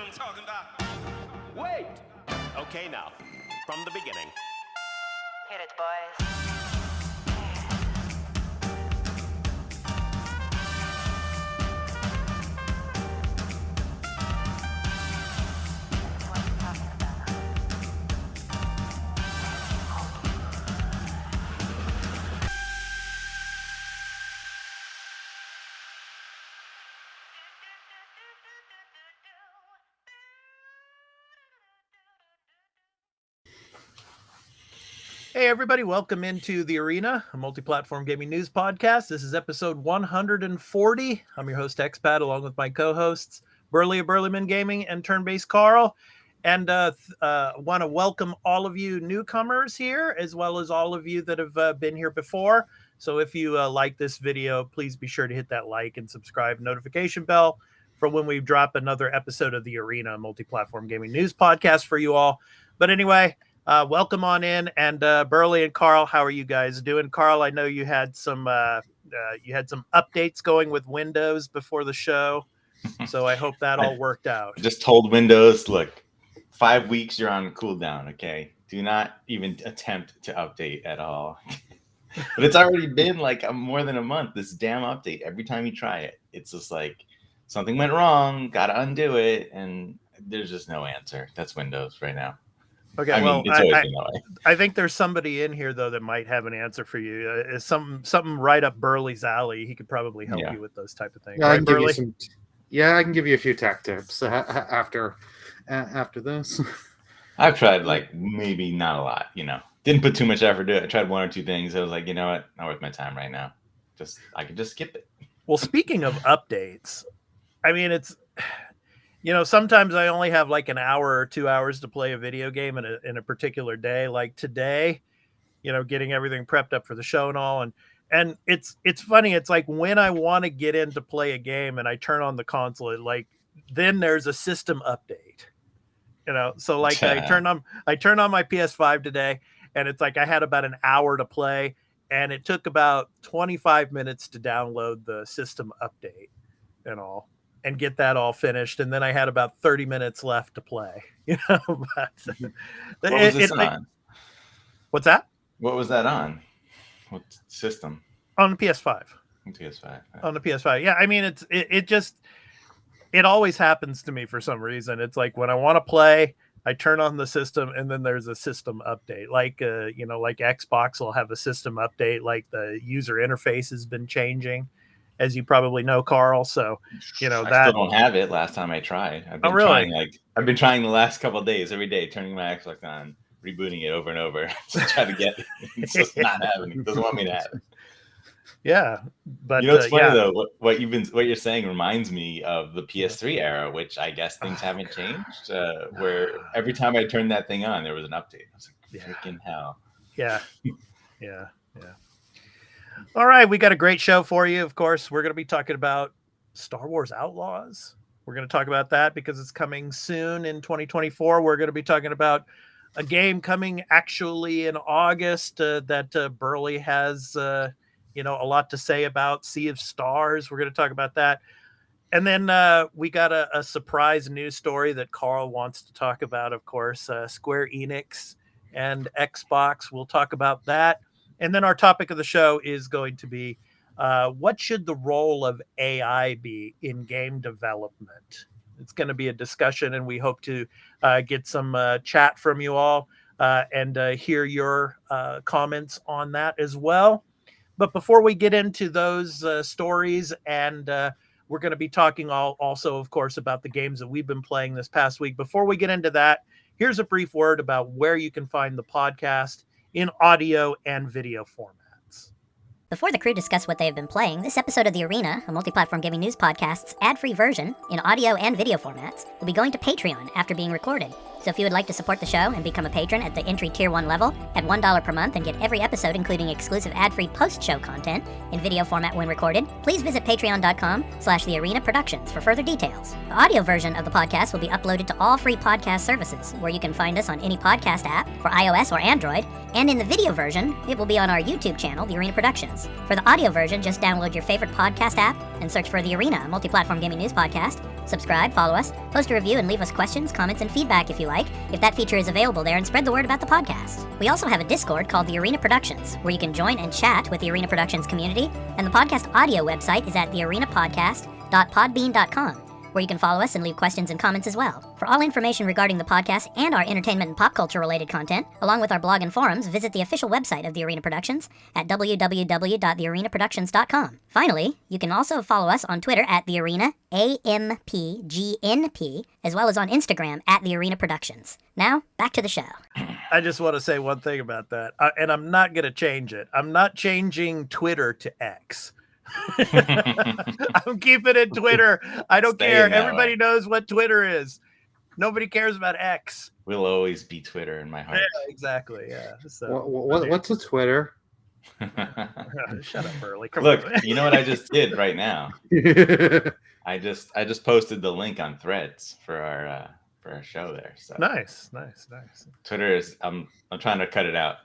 what I'm talking about. Wait! Okay, now, from the beginning. Hit it, boys. Hey, everybody. Welcome into The Arena, a Multiplatform Gaming News Podcast. This is episode 140. I'm your host, Expat, along with my co-hosts, Burley of Burleyman Gaming and Turn-Based Carl. And want to welcome all of you newcomers here, as well as all of you that have been here before. So if you like this video, please be sure to hit that like and subscribe notification bell for when we drop another episode of The Arena, a Multiplatform Gaming News Podcast for you all. But anyway... welcome on in, and Burley and Carl, how are you guys doing? Carl, I know you had some updates going with Windows before the show, so I hope that all worked out. I just told Windows, look, 5 weeks you're on cooldown, okay? Do not even attempt to update at all. But it's already been like more than a month, this damn update. Every time you try it, it's just like something went wrong, gotta undo it, and there's just no answer. That's Windows right now. Okay, I think there's somebody in here though that might have an answer for you. Is something right up Burley's alley. He could probably help you with those type of things. Yeah, right, I can give you a few tech tips after this. I've tried like maybe not a lot, Didn't put too much effort to it. I tried one or two things. I was like, you know what, not worth my time right now. I could just skip it. Well, speaking of updates, I mean it's. Sometimes I only have like an hour or 2 hours to play a video game in a particular day. Like today, getting everything prepped up for the show and all. And it's funny. It's like when I want to get in to play a game and I turn on the console, then there's a system update. So like I turned on my PS5 today, and it's like I had about an hour to play, and it took about 25 minutes to download the system update and all. And get that all finished, and then I had about 30 minutes left to play. What was this on? What's that? What was that on? What system? On the PS5. PS5. On the PS5. Yeah, I mean it always happens to me for some reason. It's like when I want to play, I turn on the system, and then there's a system update. Like like Xbox will have a system update. Like the user interface has been changing, as you probably know, Carl. So, I still don't have it. Last time I tried, I've been trying the last couple of days, every day, turning my Xbox on, rebooting it over and over to try to get it. It's just not happening. It doesn't want me to have it. Yeah, but it's funny though. What you're saying reminds me of the PS3 era, which I guess things haven't changed. Where every time I turned that thing on, there was an update. I was like, freaking hell. Yeah. All right, we got a great show for you. Of course, we're going to be talking about Star Wars Outlaws. We're going to talk about that because it's coming soon in 2024. We're going to be talking about a game coming actually in August that Burley has, a lot to say about. Sea of Stars. We're going to talk about that. And then we got a surprise news story that Carl wants to talk about, of course. Square Enix and Xbox. We'll talk about that. And then our topic of the show is going to be, what should the role of AI be in game development? It's going to be a discussion, and we hope to get some chat from you all and hear your comments on that as well. But before we get into those stories, and we're going to be talking also, of course, about the games that we've been playing this past week. Before we get into that, here's a brief word about where you can find the podcast in audio and video formats. Before the crew discuss what they have been playing, this episode of The Arena, a Multiplatform Gaming News Podcast's ad-free version in audio and video formats, will be going to Patreon after being recorded. So if you would like to support the show and become a patron at the entry tier 1 level at $1 per month and get every episode including exclusive ad-free post-show content in video format when recorded, please visit patreon.com/thearenaproductions for further details. The audio version of the podcast will be uploaded to all free podcast services where you can find us on any podcast app for iOS or Android, and in the video version, it will be on our YouTube channel, The Arena Productions. For the audio version, just download your favorite podcast app and search for The Arena, a Multiplatform Gaming News Podcast, Subscribe, follow us, post a review, and leave us questions, comments, and feedback if you like, if that feature is available there, and spread the word about the podcast. We also have a Discord called The Arena Productions, where you can join and chat with the Arena Productions community, and the podcast audio website is at thearenapodcast.podbean.com, where you can follow us and leave questions and comments as well. For all information regarding the podcast and our entertainment and pop culture related content, along with our blog and forums, visit the official website of The Arena Productions at www.thearenaproductions.com. Finally, you can also follow us on Twitter at The Arena AMPGNP, as well as on Instagram at The Arena Productions. Now, back to the show. I just want to say one thing about that, and I'm not going to change it. I'm not changing Twitter to X. I'm keeping it Twitter. I don't care. Everybody knows what Twitter is. Nobody cares about X. We'll always be Twitter in my heart. Yeah, exactly. Yeah. So What's a Twitter? Shut up, Burley. Come Look, on. you know what I just did right now? I just posted the link on Threads for our show there. So Nice. Twitter is I'm trying to cut it out.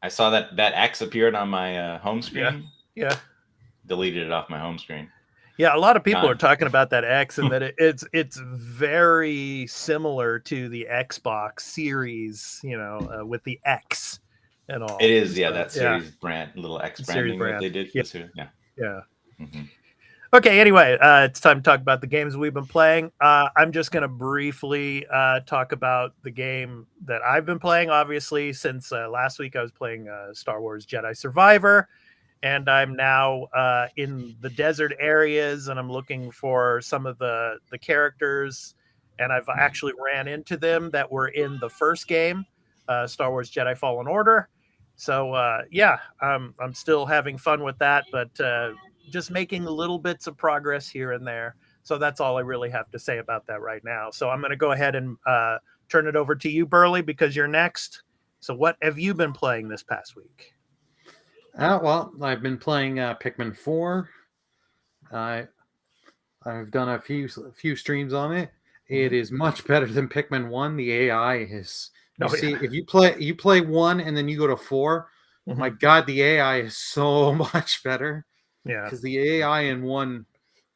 I saw that X appeared on my home screen. Yeah. Deleted it off my home screen. Yeah, a lot of people Gone. are talking about that X and that it's very similar to the Xbox series, with the X and all. It is, that series brand, little X branding that they did. Yeah. Yeah. Mm-hmm. Okay, anyway, it's time to talk about the games we've been playing. I'm just going to briefly talk about the game that I've been playing, obviously, since last week I was playing Star Wars Jedi Survivor. And I'm now in the desert areas, and I'm looking for some of the characters, and I've actually ran into them that were in the first game, Star Wars Jedi Fallen Order. So I'm still having fun with that, but just making little bits of progress here and there. So that's all I really have to say about that right now. So I'm going to go ahead and turn it over to you, Burley, because you're next. So what have you been playing this past week? Well, I've been playing Pikmin 4. I've done a few streams on it. It is much better than Pikmin 1. The AI is if you play 1 and then you go to 4, my God, the AI is so much better. Yeah. Because the AI in 1,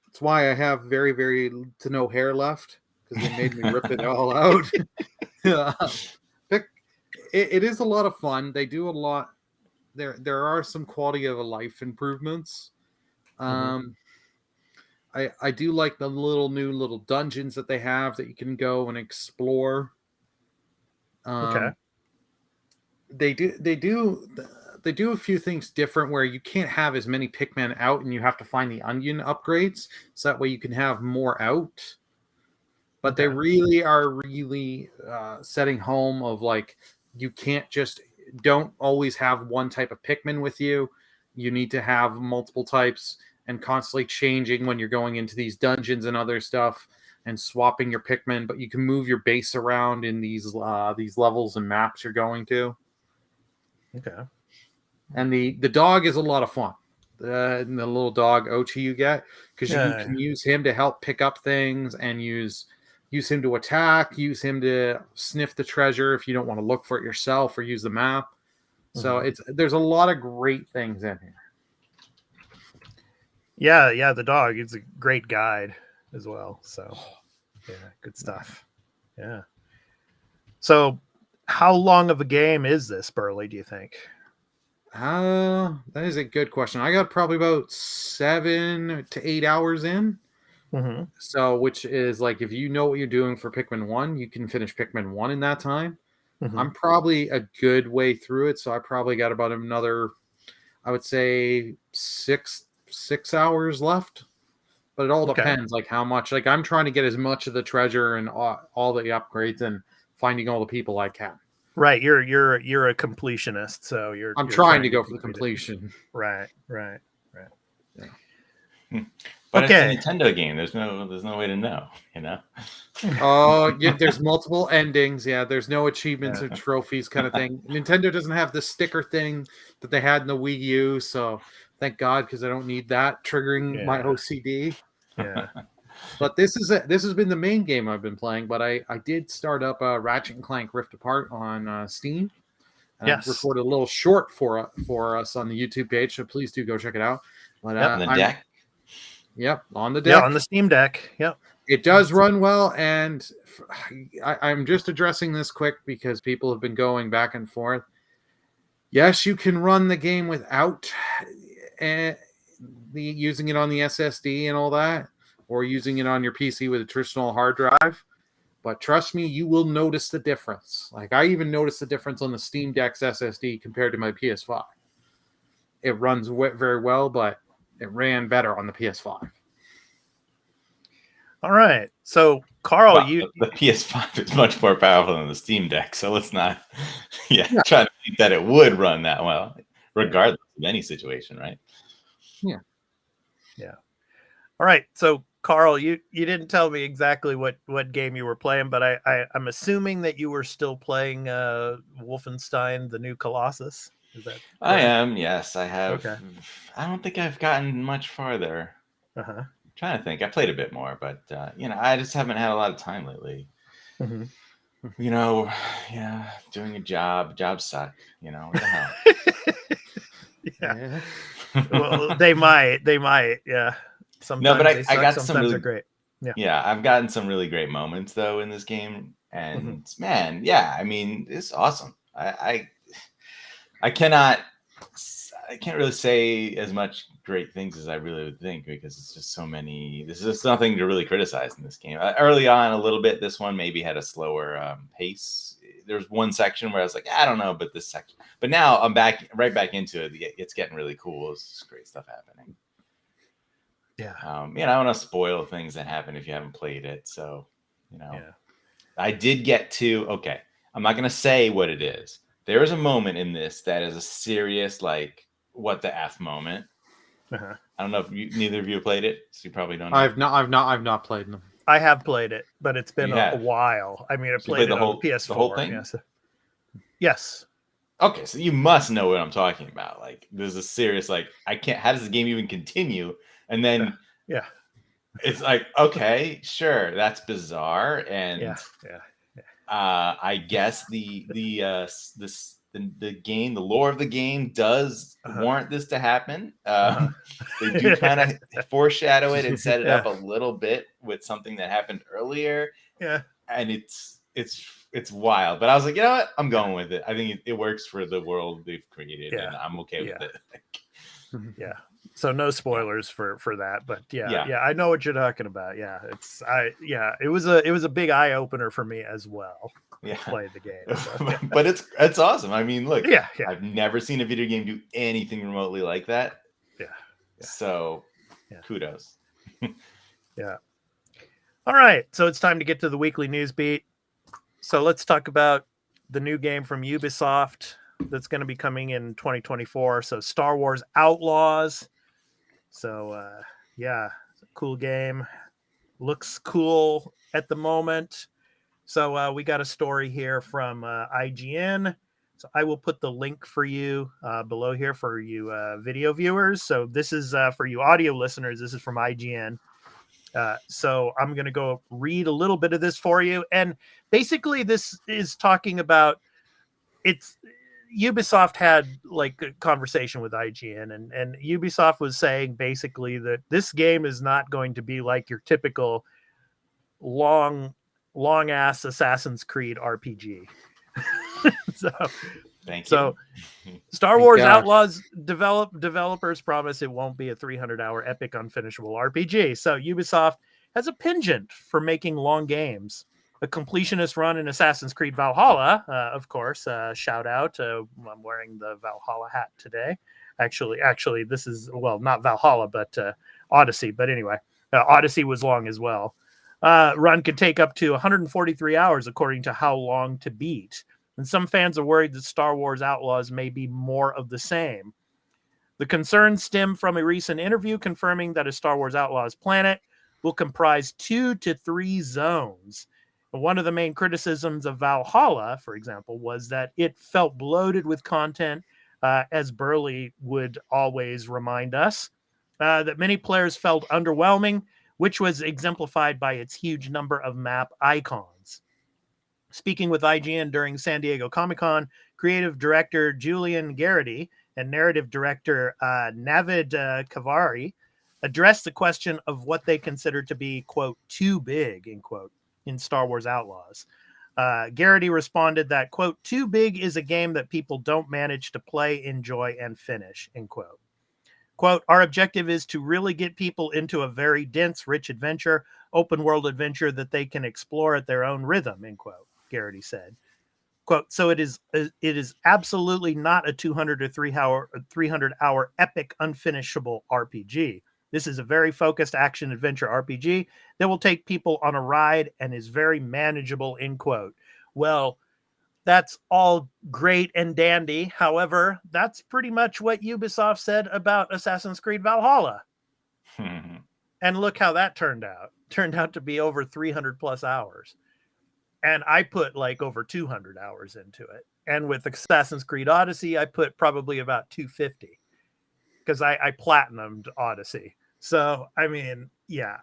that's why I have very, very to no hair left, because they made me rip it all out. It is a lot of fun. They do a lot. There are some quality of life improvements. I do like the new dungeons that they have that you can go and explore. Okay. They do a few things different where you can't have as many Pikmin out, and you have to find the onion upgrades so that way you can have more out. But they really are setting home of like, you can't don't always have one type of Pikmin with you. You need to have multiple types and constantly changing when you're going into these dungeons and other stuff and swapping your Pikmin, but you can move your base around in these levels and maps you're going to. Okay. And the dog is a lot of fun. The little dog Ochi you get, because you can use him to help pick up things and use him to attack, use him to sniff the treasure if you don't want to look for it yourself, or use the map. So there's a lot of great things in here. Yeah, the dog is a great guide as well. So yeah, good stuff. Yeah. So how long of a game is this, Burley, do you think? That is a good question. I got probably about 7 to 8 hours in. So, which is like, if you know what you're doing for Pikmin 1, you can finish Pikmin 1 in that time. I'm probably a good way through it, so I probably got about another, I would say, 6 hours left. But it all depends, like how much. Like, I'm trying to get as much of the treasure and all the upgrades and finding all the people I can. Right, you're a completionist, so I'm trying to go for the completion. Right. Yeah. But it's a Nintendo game. There's no way to know, Oh, yeah, there's multiple endings. Yeah, there's no achievements or trophies kind of thing. Nintendo doesn't have the sticker thing that they had in the Wii U, so thank God, because I don't need that triggering my OCD. Yeah. But this has been the main game I've been playing. But I did start up Ratchet and Clank Rift Apart on Steam. Yes. I recorded a little short for us on the YouTube page, so please do go check it out. But on the deck. Yep, on the deck. Yeah, on the Steam Deck. Yep. It does run well, and I'm just addressing this quick because people have been going back and forth. Yes, you can run the game without using it on the SSD and all that, or using it on your PC with a traditional hard drive. But trust me, you will notice the difference. Like, I even noticed the difference on the Steam Deck's SSD compared to my PS5. It runs very well, but it ran better on the PS5. All right. So, Carl, Well, the PS5 is much more powerful than the Steam Deck, so let's not try to think that it would run that well, regardless of any situation, right? Yeah. All right. So, Carl, you didn't tell me exactly what game you were playing, but I'm assuming that you were still playing Wolfenstein: The New Colossus. Is that correct? I am, yes. I have. Okay. I don't think I've gotten much farther. Uh-huh. Trying to think. I played a bit more, but I just haven't had a lot of time lately. Mm-hmm. Doing a job. Jobs suck. What the hell? Yeah. Well, they might. Yeah. Sometimes No, but they suck, I got sometimes some really they're great. Yeah, I've gotten some really great moments though in this game, and man, yeah, I mean, it's awesome. I can't really say as much great things as I really would think because it's just so many. There's just nothing to really criticize in this game. Early on, a little bit, this one maybe had a slower pace. There was one section where I was like, I don't know, but this section. But now I'm right back into it. It's getting really cool. It's just great stuff happening. Yeah. I don't want to spoil things that happen if you haven't played it. So, I did get to. Okay, I'm not gonna say what it is. There is a moment in this that is a serious, like, what the F moment. Uh-huh. I don't know if neither of you have played it, so you probably don't know. I've not played them. I have played it, but it's been You a have? while. I mean, I So you played played it the on PS4. the whole thing? Yes. Yes. Okay, so you must know what I'm talking about. Like, there's a serious, like, I can't. How does the game even continue? And then, Yeah. it's like, okay, sure, that's bizarre, and Yeah. I guess the game, the lore of the game does warrant this to happen. They do kind of foreshadow it and set it up a little bit with something that happened earlier. Yeah. And it's wild, but I was like, you know what? I'm going with it. I think it works for the world they've created, and I'm okay with it. Yeah. So no spoilers for that, but yeah, I know what you're talking about. Yeah, it was a big eye opener for me as well. Yeah, playing the game, so, but it's awesome. I mean, look, yeah, I've never seen a video game do anything remotely like that. Yeah. So, kudos. Yeah. All right, so it's time to get to the weekly news beat. So let's talk about the new game from Ubisoft that's going to be coming in 2024. So Star Wars Outlaws. So cool game. Looks cool at the moment. So we got a story here from IGN. So I will put the link for you below here for you video viewers. So this is for you audio listeners. This is from IGN. So I'm going to go read a little bit of this for you. And basically this is talking about Ubisoft had like a conversation with IGN and Ubisoft was saying basically that this game is not going to be like your typical long ass Assassin's Creed RPG. Thank you. So Star Wars Outlaws developers promise it won't be a 300-hour epic unfinishable RPG. So Ubisoft has a penchant for making long games. A completionist run in Assassin's Creed Valhalla, of course. Shout out. I'm wearing the Valhalla hat today. Actually, this is, well, not Valhalla, but Odyssey. But anyway, Odyssey was long as well. Run could take up to 143 hours, according to How Long to Beat. And some fans are worried that Star Wars Outlaws may be more of the same. The concerns stem from a recent interview confirming that a Star Wars Outlaws planet will comprise 2 to 3 zones. One of the main criticisms of Valhalla, for example, was that it felt bloated with content, as Burley would always remind us, that many players felt underwhelming, which was exemplified by its huge number of map icons. Speaking with IGN during San Diego Comic-Con, creative director Julian Garrity and narrative director Navid Kavari addressed the question of what they consider to be, quote, too big, end quote, in Star Wars Outlaws. Garrity responded that, quote, too big is a game that people don't manage to play, enjoy, and finish, end quote. Quote, our objective is to really get people into a very dense, rich adventure, open world adventure that they can explore at their own rhythm, end quote, Garrity said. Quote, so it is absolutely not a 200 or 300 hour epic unfinishable RPG. This is a very focused action adventure RPG that will take people on a ride and is very manageable, end quote. Well, that's all great and dandy. However, that's pretty much what Ubisoft said about Assassin's Creed Valhalla. And look how that turned out. Turned out to be over 300 plus hours. And I put like over 200 hours into it. And with Assassin's Creed Odyssey, I put probably about 250 because I platinumed Odyssey. So, I mean, yeah.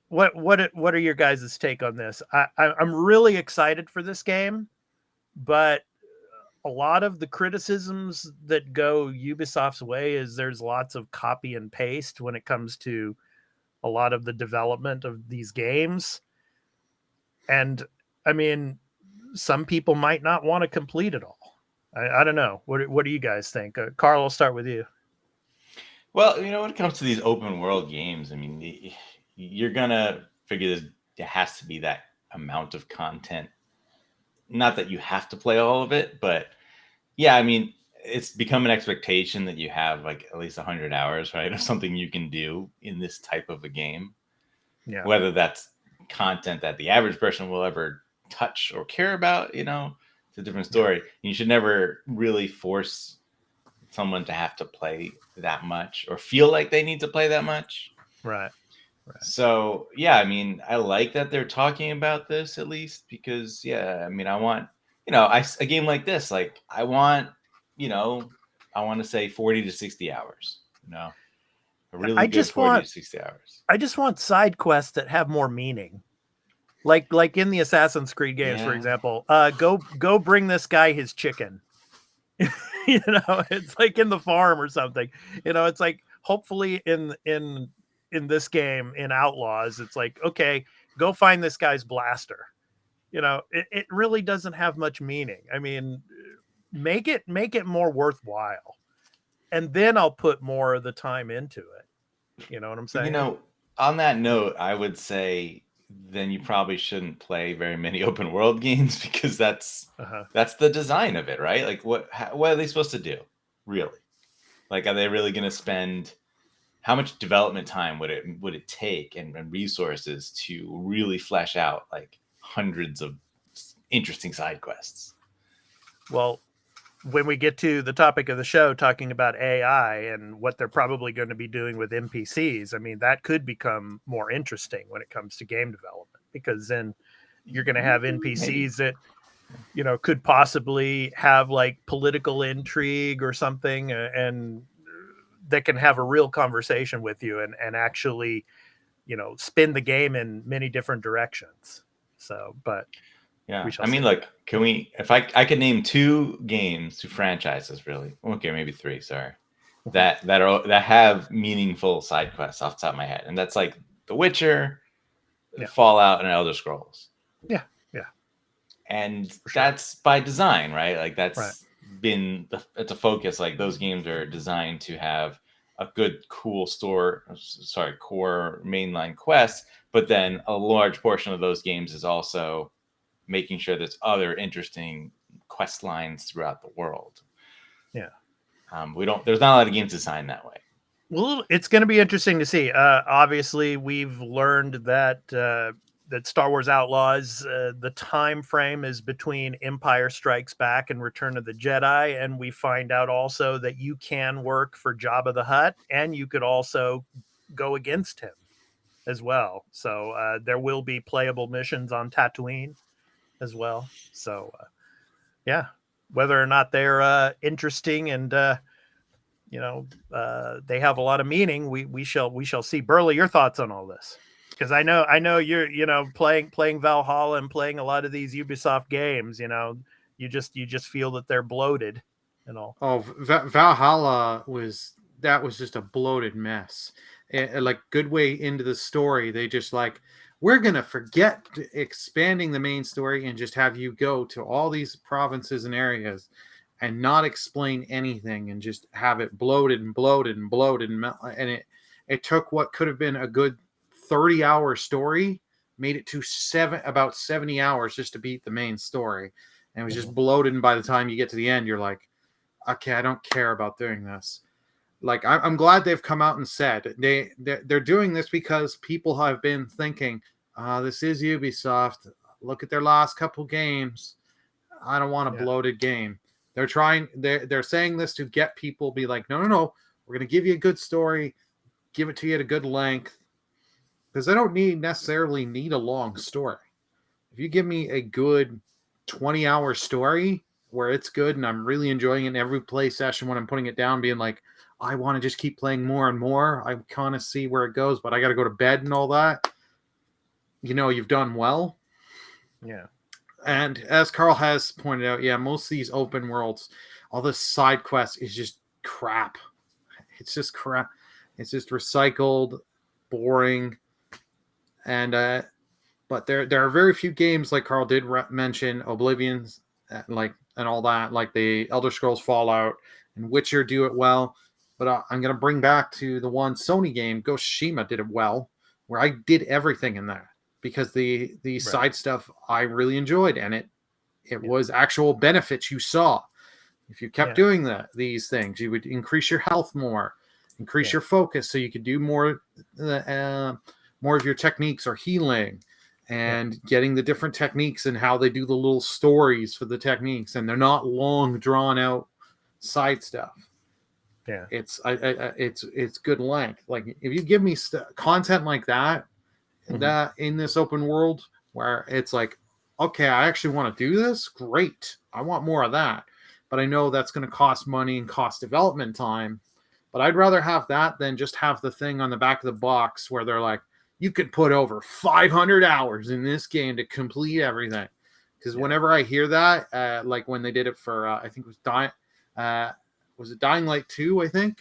What are your guys' take on this? I'm really excited for this game, but a lot of the criticisms that go Ubisoft's way is there's lots of copy and paste when it comes to a lot of the development of these games. And I mean, some people might not want to complete it all. I don't know. What do you guys think? Carl, I'll start with you. Well, when it comes to these open world games, I mean, you're going to figure there has to be that amount of content. Not that you have to play all of it, but yeah, I mean, it's become an expectation that you have like at least 100 hours, right, of something you can do in this type of a game. Yeah. Whether that's content that the average person will ever touch or care about, it's a different story. Yeah. You should never really force someone to have to play that much or feel like they need to play that much. Right. So, yeah, I mean, I like that they're talking about this at least because, yeah, I mean, I want, a game like this, like I want to say 40 to 60 hours, a really good 40 to 60 hours. I just want side quests that have more meaning. Like in the Assassin's Creed games, for example, go bring this guy his chicken. It's like in the farm or something. It's like hopefully in this game in Outlaws, it's like, okay, go find this guy's blaster. It really doesn't have much meaning. I mean, make it more worthwhile, and then I'll put more of the time into it. You know what I'm saying? On that note, I would say then you probably shouldn't play very many open world games because that's the design of it, right? Like what are they supposed to do, really? Like, are they really going to spend? How much development time would it take and resources to really flesh out like hundreds of interesting side quests? Well, when we get to the topic of the show, talking about AI and what they're probably going to be doing with NPCs, I mean, that could become more interesting when it comes to game development, because then you're going to have NPCs that, could possibly have like political intrigue or something, and that can have a real conversation with you and actually, spin the game in many different directions. So, but yeah, I mean, look, can we, if I could name two franchises, really, okay, maybe three, sorry, that have meaningful side quests off the top of my head. And that's like The Witcher, Fallout, and Elder Scrolls. Yeah. And that's by design, right? Like that's been it's a focus. Like those games are designed to have a good, cool core mainline quest, but then a large portion of those games is also making sure there's other interesting quest lines throughout the world. Yeah. There's not a lot of games designed that way. Well, it's going to be interesting to see. Obviously we've learned that Star Wars Outlaws, the time frame is between Empire Strikes Back and Return of the Jedi, and we find out also that you can work for Jabba the Hutt, and you could also go against him as well. So there will be playable missions on Tatooine as well. So yeah, whether or not they're interesting and they have a lot of meaning, we shall see. Burley, your thoughts on all this? Because I know you're playing Valhalla and playing a lot of these Ubisoft games. You just feel that they're bloated and all. Oh, Valhalla was that was just a bloated mess. Like good way into the story, they just like, we're gonna forget expanding the main story and just have you go to all these provinces and areas and not explain anything and just have it bloated and bloated and bloated and it took what could have been a good 30-hour story, made it to about 70 hours just to beat the main story. And it was just bloated, and by the time you get to the end, you're like, okay, I don't care about doing this. Like, I'm glad they've come out and said they're doing this because people have been thinking, this is Ubisoft. Look at their last couple games. I don't want a bloated game. They're saying this to get people be like, no. We're going to give you a good story, give it to you at a good length, because I don't necessarily need a long story. If you give me a good 20-hour story where it's good and I'm really enjoying it in every play session when I'm putting it down, being like, I want to just keep playing more and more. I kind of see where it goes, but I got to go to bed and all that. You've done well. Yeah. And as Carl has pointed out, most of these open worlds, all this side quest is just crap. It's just crap. It's just recycled, boring. And but there are very few games, like Carl did mention, Oblivion's, and all that, like the Elder Scrolls Fallout and Witcher do it well. But I'm going to bring back to the one Sony game, Ghost of Tsushima did it well, where I did everything in there. Because the side stuff I really enjoyed, and it was actual benefits you saw. If you kept doing these things, you would increase your health more, increase your focus, so you could do more of your techniques or healing, and getting the different techniques and how they do the little stories for the techniques, and they're not long drawn out side stuff. Yeah, it's good length. Like if you give me content like that. That in this open world where it's like, okay, I actually want to do this. Great. I want more of that. But I know that's going to cost money and cost development time. But I'd rather have that than just have the thing on the back of the box where they're like, you could put over 500 hours in this game to complete everything. Because whenever I hear that, like when they did it for, I think it was Dying Light 2, I think,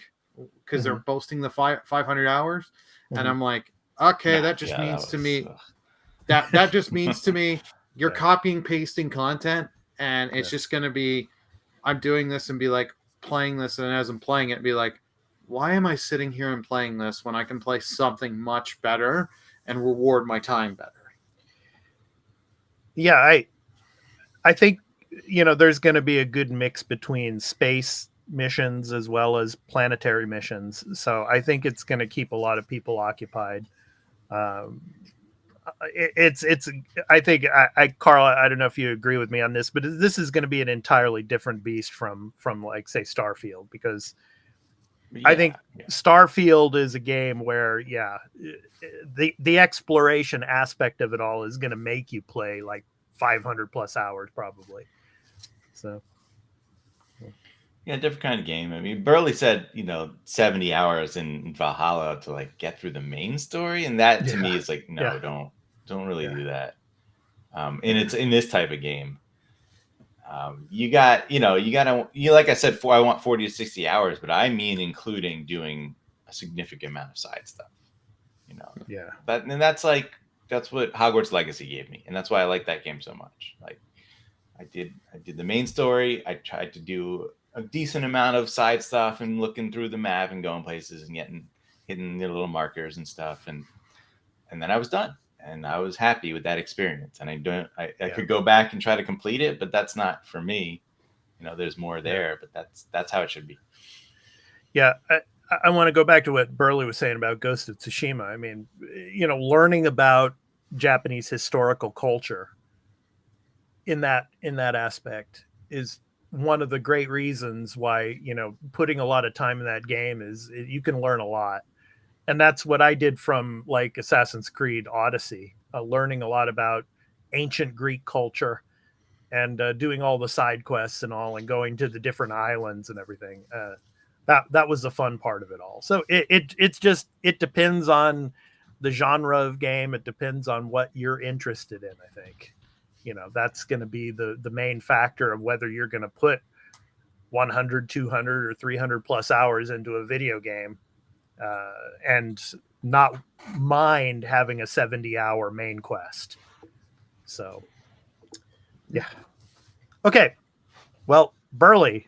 because they're boasting the 500 hours. And I'm like, okay, that just means to me that just means to me you're copying, pasting content, and it's just going to be, I'm doing this and be like playing this, and as I'm playing it, be like, why am I sitting here and playing this when I can play something much better and reward my time better? Yeah, I think there's going to be a good mix between space missions as well as planetary missions. So I think it's going to keep a lot of people occupied. I think Carl, I don't know if you agree with me on this, but this is going to be an entirely different beast from like, say, Starfield, because I think Starfield is a game where, the exploration aspect of it all is going to make you play like 500 plus hours probably. So. Yeah, different kind of game. I mean, Burley said, 70 hours in Valhalla to like get through the main story, and that to me is like, no, don't really do that. And it's in this type of game. You like I said, I want 40 to 60 hours, but I mean including doing a significant amount of side stuff. Yeah. That's what Hogwarts Legacy gave me, and that's why I like that game so much. Like, I did the main story. I tried to do a decent amount of side stuff and looking through the map and going places and hitting the little markers and stuff, and then I was done, and I was happy with that experience. And I could go back and try to complete it, but that's not for me. There's more there, but that's how it should be. Yeah, I want to go back to what Burley was saying about Ghost of Tsushima. I mean, learning about Japanese historical culture in that aspect is one of the great reasons why, putting a lot of time in that game is you can learn a lot. And that's what I did from like Assassin's Creed Odyssey, learning a lot about ancient Greek culture and doing all the side quests and all, and going to the different islands and everything. That was the fun part of it all. So it depends on the genre of game. It depends on what you're interested in, I think. That's going to be the main factor of whether you're going to put 100, 200, or 300 plus hours into a video game, and not mind having a 70-hour main quest. So, yeah. Okay. Well, Burley,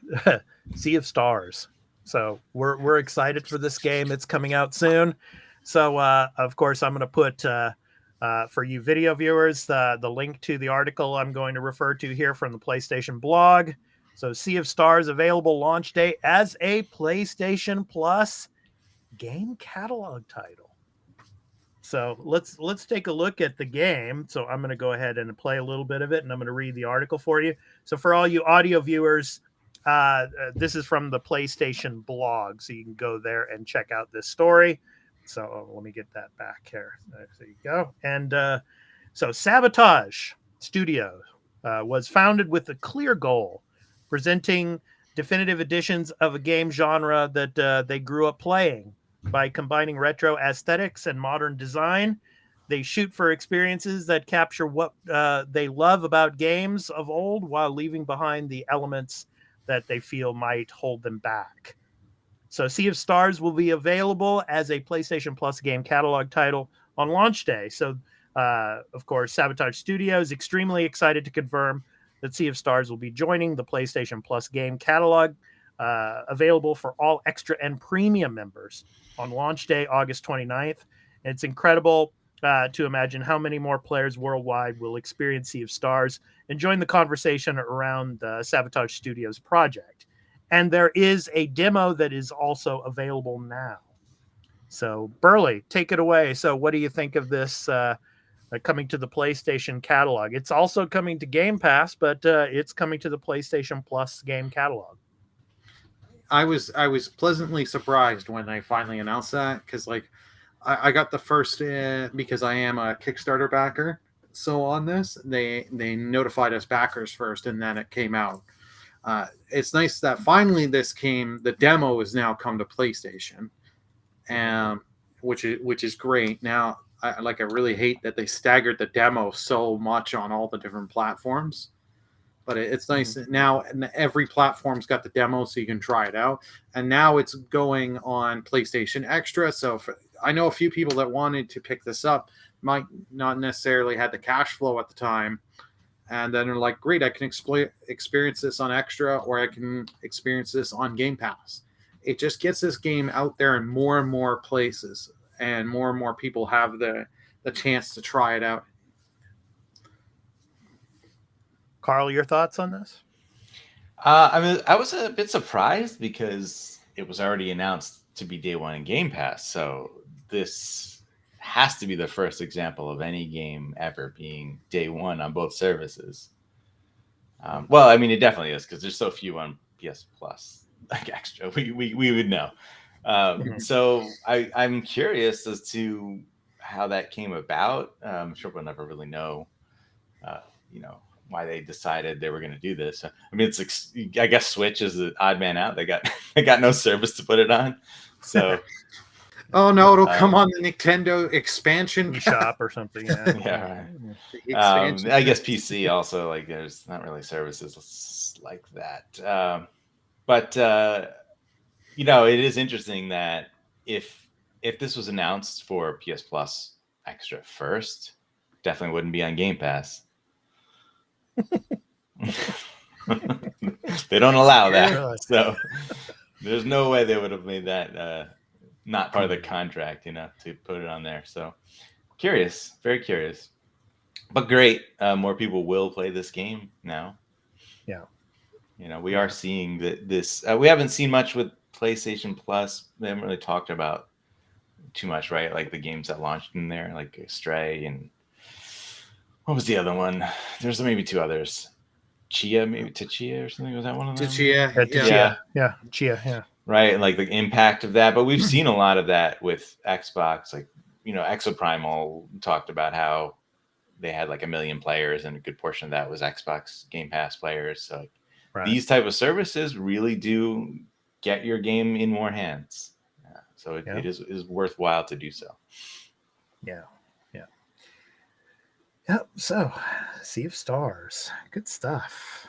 Sea of Stars. So we're excited for this game. It's coming out soon. So, of course, I'm going to put, for you video viewers, the link to the article I'm going to refer to here from the PlayStation blog. So Sea of Stars available launch day as a PlayStation Plus game catalog title. So let's take a look at the game. So I'm going to go ahead and play a little bit of it, and I'm going to read the article for you. So for all you audio viewers, this is from the PlayStation blog, so you can go there and check out this story. So let me get that back here. There you go. And so Sabotage Studio was founded with a clear goal, presenting definitive editions of a game genre that they grew up playing. By combining retro aesthetics and modern design, they shoot for experiences that capture what they love about games of old while leaving behind the elements that they feel might hold them back. So Sea of Stars will be available as a PlayStation Plus game catalog title on launch day. So, of course, Sabotage Studio is extremely excited to confirm that Sea of Stars will be joining the PlayStation Plus game catalog, available for all extra and premium members on launch day, August 29th. And it's incredible to imagine how many more players worldwide will experience Sea of Stars and join the conversation around Sabotage Studios project. And there is a demo that is also available now. So, Burley, take it away. So what do you think of this coming to the PlayStation catalog? It's also coming to Game Pass, but it's coming to the PlayStation Plus game catalog. I was pleasantly surprised when they finally announced that, because like I got the first because I am a Kickstarter backer. So on this, they notified us backers first, and then it came out. It's nice that finally this came. The demo has now come to PlayStation, which is great. Now, I really hate that they staggered the demo so much on all the different platforms. But it's nice now. Every platform's got the demo, so you can try it out. And now it's going on PlayStation Extra. So I know a few people that wanted to pick this up might not necessarily had the cash flow at the time, and then they're like, "Great, I can experience this on Extra, or I can experience this on Game Pass." It just gets this game out there in more and more places, and more people have the chance to try it out. Carl, your thoughts on this? I was a bit surprised because it was already announced to be day one in Game Pass. So this has to be the first example of any game ever being day one on both services. Well, I mean, it definitely is, because there's so few on PS Plus, like Extra. We would know. So I'm curious as to how that came about. I'm sure we'll never really know, why they decided they were going to do this. I mean, it's I guess Switch is the odd man out. They got no service to put it on. So, oh no, it'll come on the Nintendo expansion shop or something. Yeah, yeah. Right. I guess PC also, like, there's not really services like that. But it is interesting that if this was announced for PS Plus Extra first, definitely wouldn't be on Game Pass. They don't allow that, so there's no way they would have made that not part of the contract, to put it on there. So curious, very curious, but great. More people will play this game now. Yeah, we are seeing this. We haven't seen much with PlayStation Plus. We haven't really talked about too much, right? Like the games that launched in there, like Stray, and what was the other one? There's maybe two others. Chia or something. Was that one of them? Chia. Yeah. Right, and like the impact of that. But we've seen a lot of that with Xbox. Like, Exoprimal talked about how they had like 1 million players, and a good portion of that was Xbox Game Pass players. So these type of services really do get your game in more hands. So it is worthwhile to do so. Yeah. Yep. So, Sea of Stars, good stuff.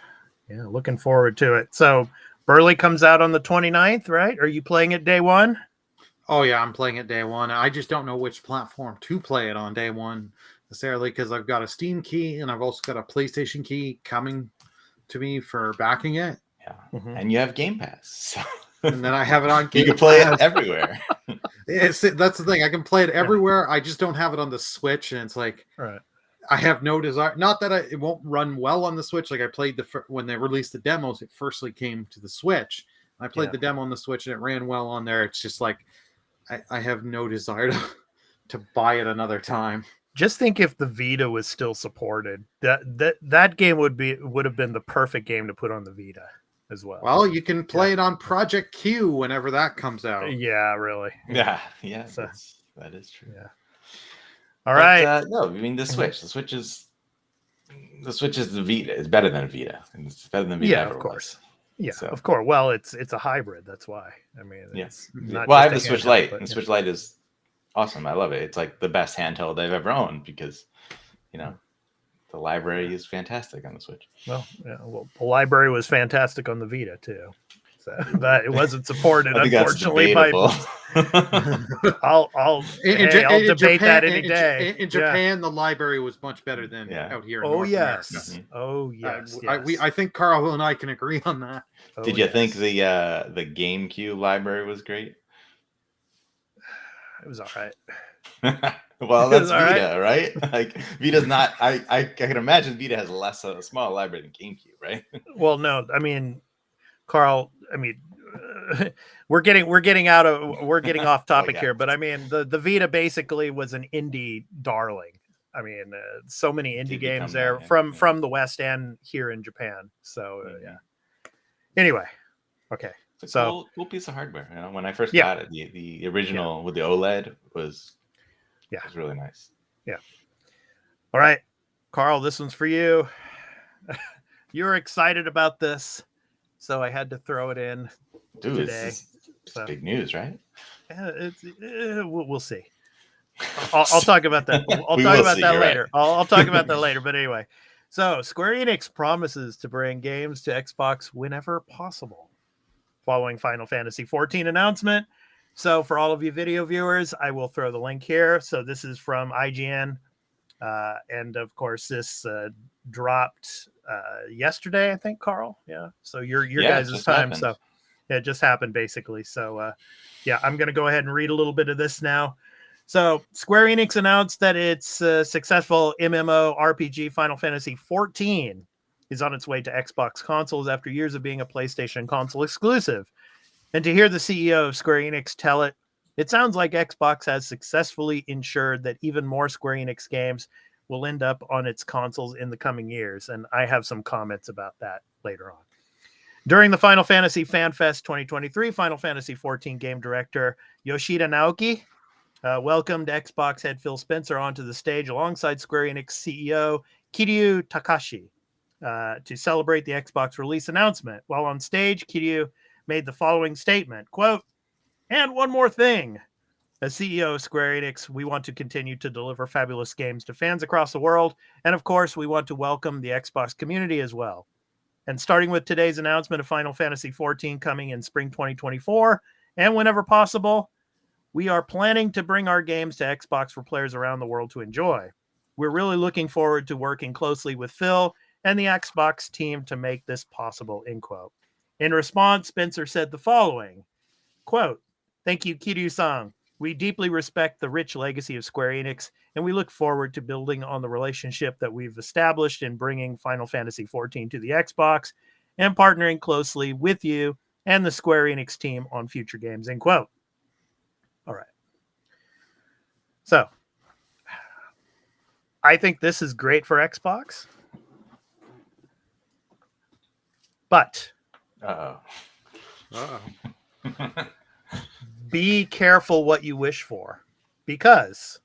Yeah, looking forward to it. So, Burley comes out on the 29th, right? Are you playing it day one? Oh yeah, I'm playing it day one. I just don't know which platform to play it on day one necessarily because I've got a Steam key and I've also got a PlayStation key coming to me for backing it. Yeah, and you have Game Pass, so and then I have it on Game you can play Pass. it everywhere. That's the thing. I can play it everywhere. I just don't have it on the Switch, and it's like Right. I have no desire. Not that it won't run well on the Switch. Like I played when they released the demos, it firstly came to the Switch. I played the demo on the Switch, and it ran well on there. It's just like I have no desire to buy it another time. Just think if the Vita was still supported, that game would have been the perfect game to put on the Vita as well. Well, you can play it on Project Q whenever that comes out. Yeah, really. Yeah, So, that is true. Yeah. All right. No, I mean the Switch. The Switch is the Vita. It's better than a Vita. It's better than Vita. Yeah, ever of course. was. Yeah, So- of course. Well, it's a hybrid. That's why. I mean, it's not Well, I have just the a Switch handheld, Lite, but and yeah. Switch Lite is awesome. I love it. It's like the best handheld I've ever owned because, the library is fantastic on the Switch. Well, the library was fantastic on the Vita too. So, but it wasn't supported, I think that's unfortunately. By debatable. I'll debate that any day. In Japan, the library was much better than out here. In Oh North yes. America. Oh yes. I think Carl and I can agree on that. Did you think the GameCube library was great? It was all right. Well, that's All Vita, right? Like Vita's not. I can imagine Vita has a small library than GameCube, right? Well, no, I mean, Carl. I mean, we're getting off topic here, but I mean, the Vita basically was an indie darling. I mean, so many indie games there from the West and here in Japan. So yeah. Anyway, okay. It's a cool piece of hardware. When I first got it, the original with the OLED was really nice. Yeah. All right, Carl, this one's for you. You're excited about this, so I had to throw it in today. It's big news, right? We'll see. I'll talk about that. I'll talk about that later. Right. I'll talk about that later. But anyway, so Square Enix promises to bring games to Xbox whenever possible, following Final Fantasy XIV announcement. So for all of you video viewers, I will throw the link here. So this is from IGN. And of course, this dropped yesterday, I think, Carl. Yeah. So your guys' time. Happened. So it just happened basically. So I'm going to go ahead and read a little bit of this now. So Square Enix announced that its successful MMO RPG Final Fantasy XIV is on its way to Xbox consoles after years of being a PlayStation console exclusive. And to hear the CEO of Square Enix tell it, it sounds like Xbox has successfully ensured that even more Square Enix games will end up on its consoles in the coming years. And I have some comments about that later on. During the Final Fantasy FanFest 2023, Final Fantasy XIV game director Yoshida Naoki welcomed Xbox head Phil Spencer onto the stage alongside Square Enix CEO Kiryu Takashi to celebrate the Xbox release announcement. While on stage, Kiryu made the following statement, quote, "And one more thing. As CEO of Square Enix, we want to continue to deliver fabulous games to fans across the world. And of course, we want to welcome the Xbox community as well. And starting with today's announcement of Final Fantasy XIV coming in spring 2024, and whenever possible, we are planning to bring our games to Xbox for players around the world to enjoy. We're really looking forward to working closely with Phil and the Xbox team to make this possible," end quote. In response, Spencer said the following, quote, "Thank you, Kiryu-san. We deeply respect the rich legacy of Square Enix, and we look forward to building on the relationship that we've established in bringing Final Fantasy XIV to the Xbox and partnering closely with you and the Square Enix team on future games," end quote. All right. So, I think this is great for Xbox. But be careful what you wish for, because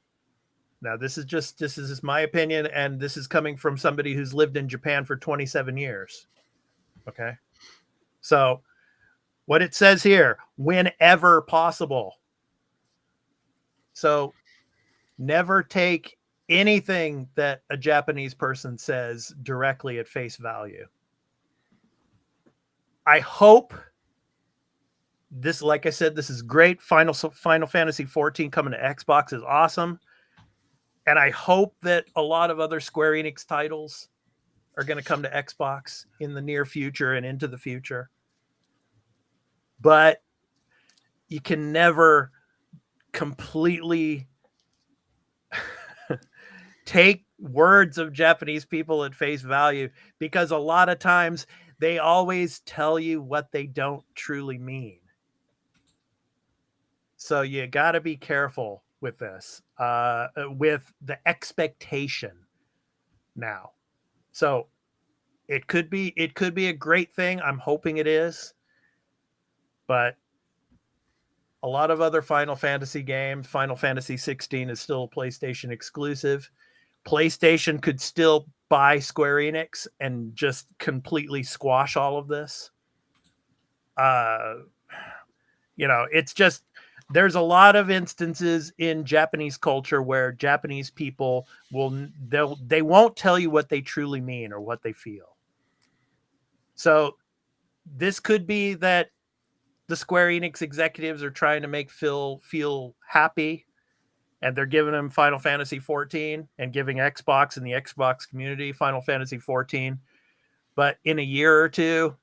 now this is just my opinion, and this is coming from somebody who's lived in Japan for 27 years. Okay. So what it says here, whenever possible. So never take anything that a Japanese person says directly at face value. I hope this, like I said, this is great. Final Fantasy 14 coming to Xbox is awesome. And I hope that a lot of other Square Enix titles are going to come to Xbox in the near future and into the future. But you can never completely take words of Japanese people at face value, because a lot of times they always tell you what they don't truly mean. So you got to be careful with this, with the expectation now. So it could be a great thing. I'm hoping it is, but a lot of other Final Fantasy games, Final Fantasy 16 is still a PlayStation exclusive. PlayStation could still buy Square Enix and just completely squash all of this. It's just, there's a lot of instances in Japanese culture where Japanese people they won't tell you what they truly mean or what they feel. So this could be that the Square Enix executives are trying to make Phil feel happy, and they're giving him Final Fantasy 14 and giving Xbox and the Xbox community Final Fantasy 14. But in a year or two,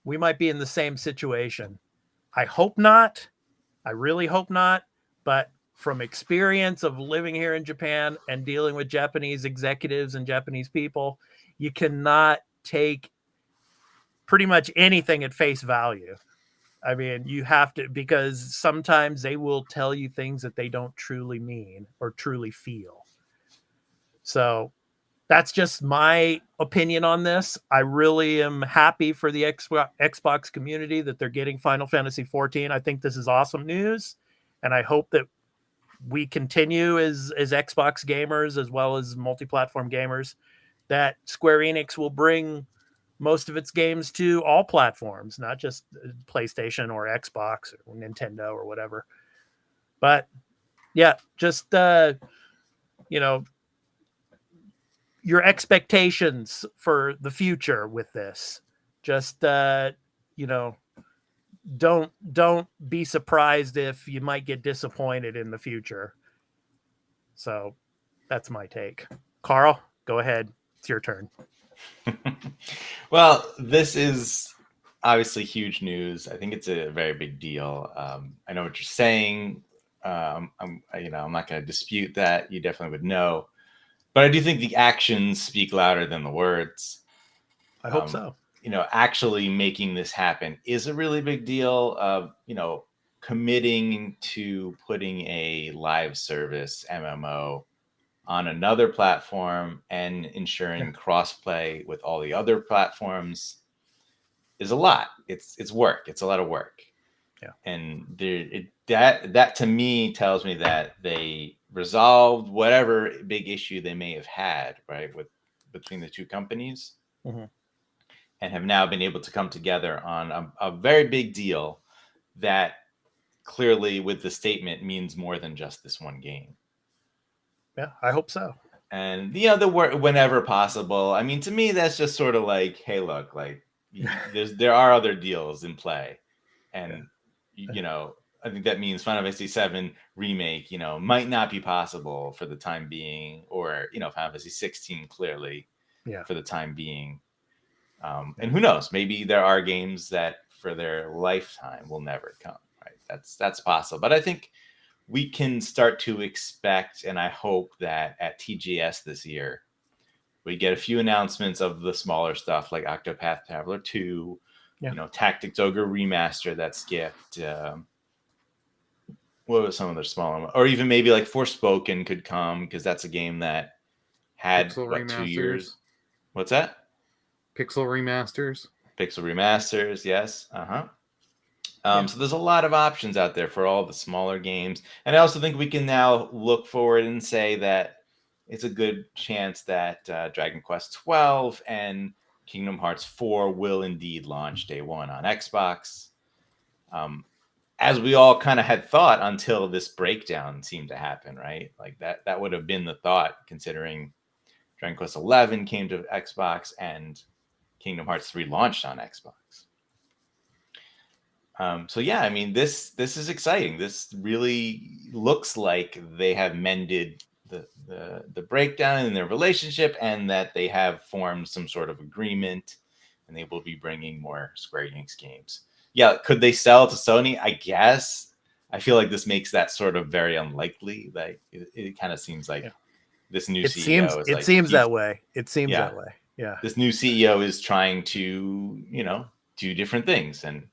we might be in the same situation. I hope not. I really hope not. But from experience of living here in Japan and dealing with Japanese executives and Japanese people, you cannot take pretty much anything at face value. I mean, you have to, because sometimes they will tell you things that they don't truly mean or truly feel. So that's just my opinion on this. I really am happy for the Xbox community that they're getting Final Fantasy 14. I think this is awesome news, and I hope that we continue as Xbox gamers as well as multi-platform gamers, that Square Enix will bring most of its games to all platforms, not just PlayStation or Xbox or Nintendo or whatever. But yeah, just, your expectations for the future with this, just, don't be surprised if you might get disappointed in the future. So that's my take. Carl, go ahead. It's your turn. Well, this is obviously huge news. I think it's a very big deal. I know what you're saying. I'm not going to dispute that. You definitely would know, but I do think the actions speak louder than the words. I hope so. Actually making this happen is a really big deal. Committing to putting a live service MMO on another platform and ensuring crossplay with all the other platforms is a lot. It's work. It's a lot of work. Yeah. And that to me tells me that they resolved whatever big issue they may have had, right, between the two companies, mm-hmm. and have now been able to come together on a very big deal that clearly, with the statement, means more than just this one game. Yeah, I hope so. And the word whenever possible. I mean, to me, that's just sort of like, hey, look, like there are other deals in play, and I think that means Final Fantasy VII remake, might not be possible for the time being, or Final Fantasy 16 clearly, for the time being. And who knows? Maybe there are games that for their lifetime will never come. Right? That's possible. But I think we can start to expect, and I hope that at TGS this year, we get a few announcements of the smaller stuff like Octopath Traveler 2, Tactics Ogre Remaster that skipped. What was some of the smaller, or even maybe like Forspoken could come, because that's a game that had 2 years. What's that? Pixel remasters, yes. So there's a lot of options out there for all the smaller games. And I also think we can now look forward and say that it's a good chance that Dragon Quest XII and Kingdom Hearts 4 will indeed launch day one on Xbox. As we all kind of had thought until this breakdown seemed to happen, right? Like that would have been the thought, considering Dragon Quest XI came to Xbox and Kingdom Hearts 3 launched on Xbox. So yeah, I mean, this is exciting. This really looks like they have mended the breakdown in their relationship, and that they have formed some sort of agreement, and they will be bringing more Square Enix games. Yeah, could they sell to Sony? I guess. I feel like this makes that sort of very unlikely. Like it kind of seems like this new CEO is it like, seems that way. It seems Yeah. that way. Yeah. this new CEO is trying to, do different things, and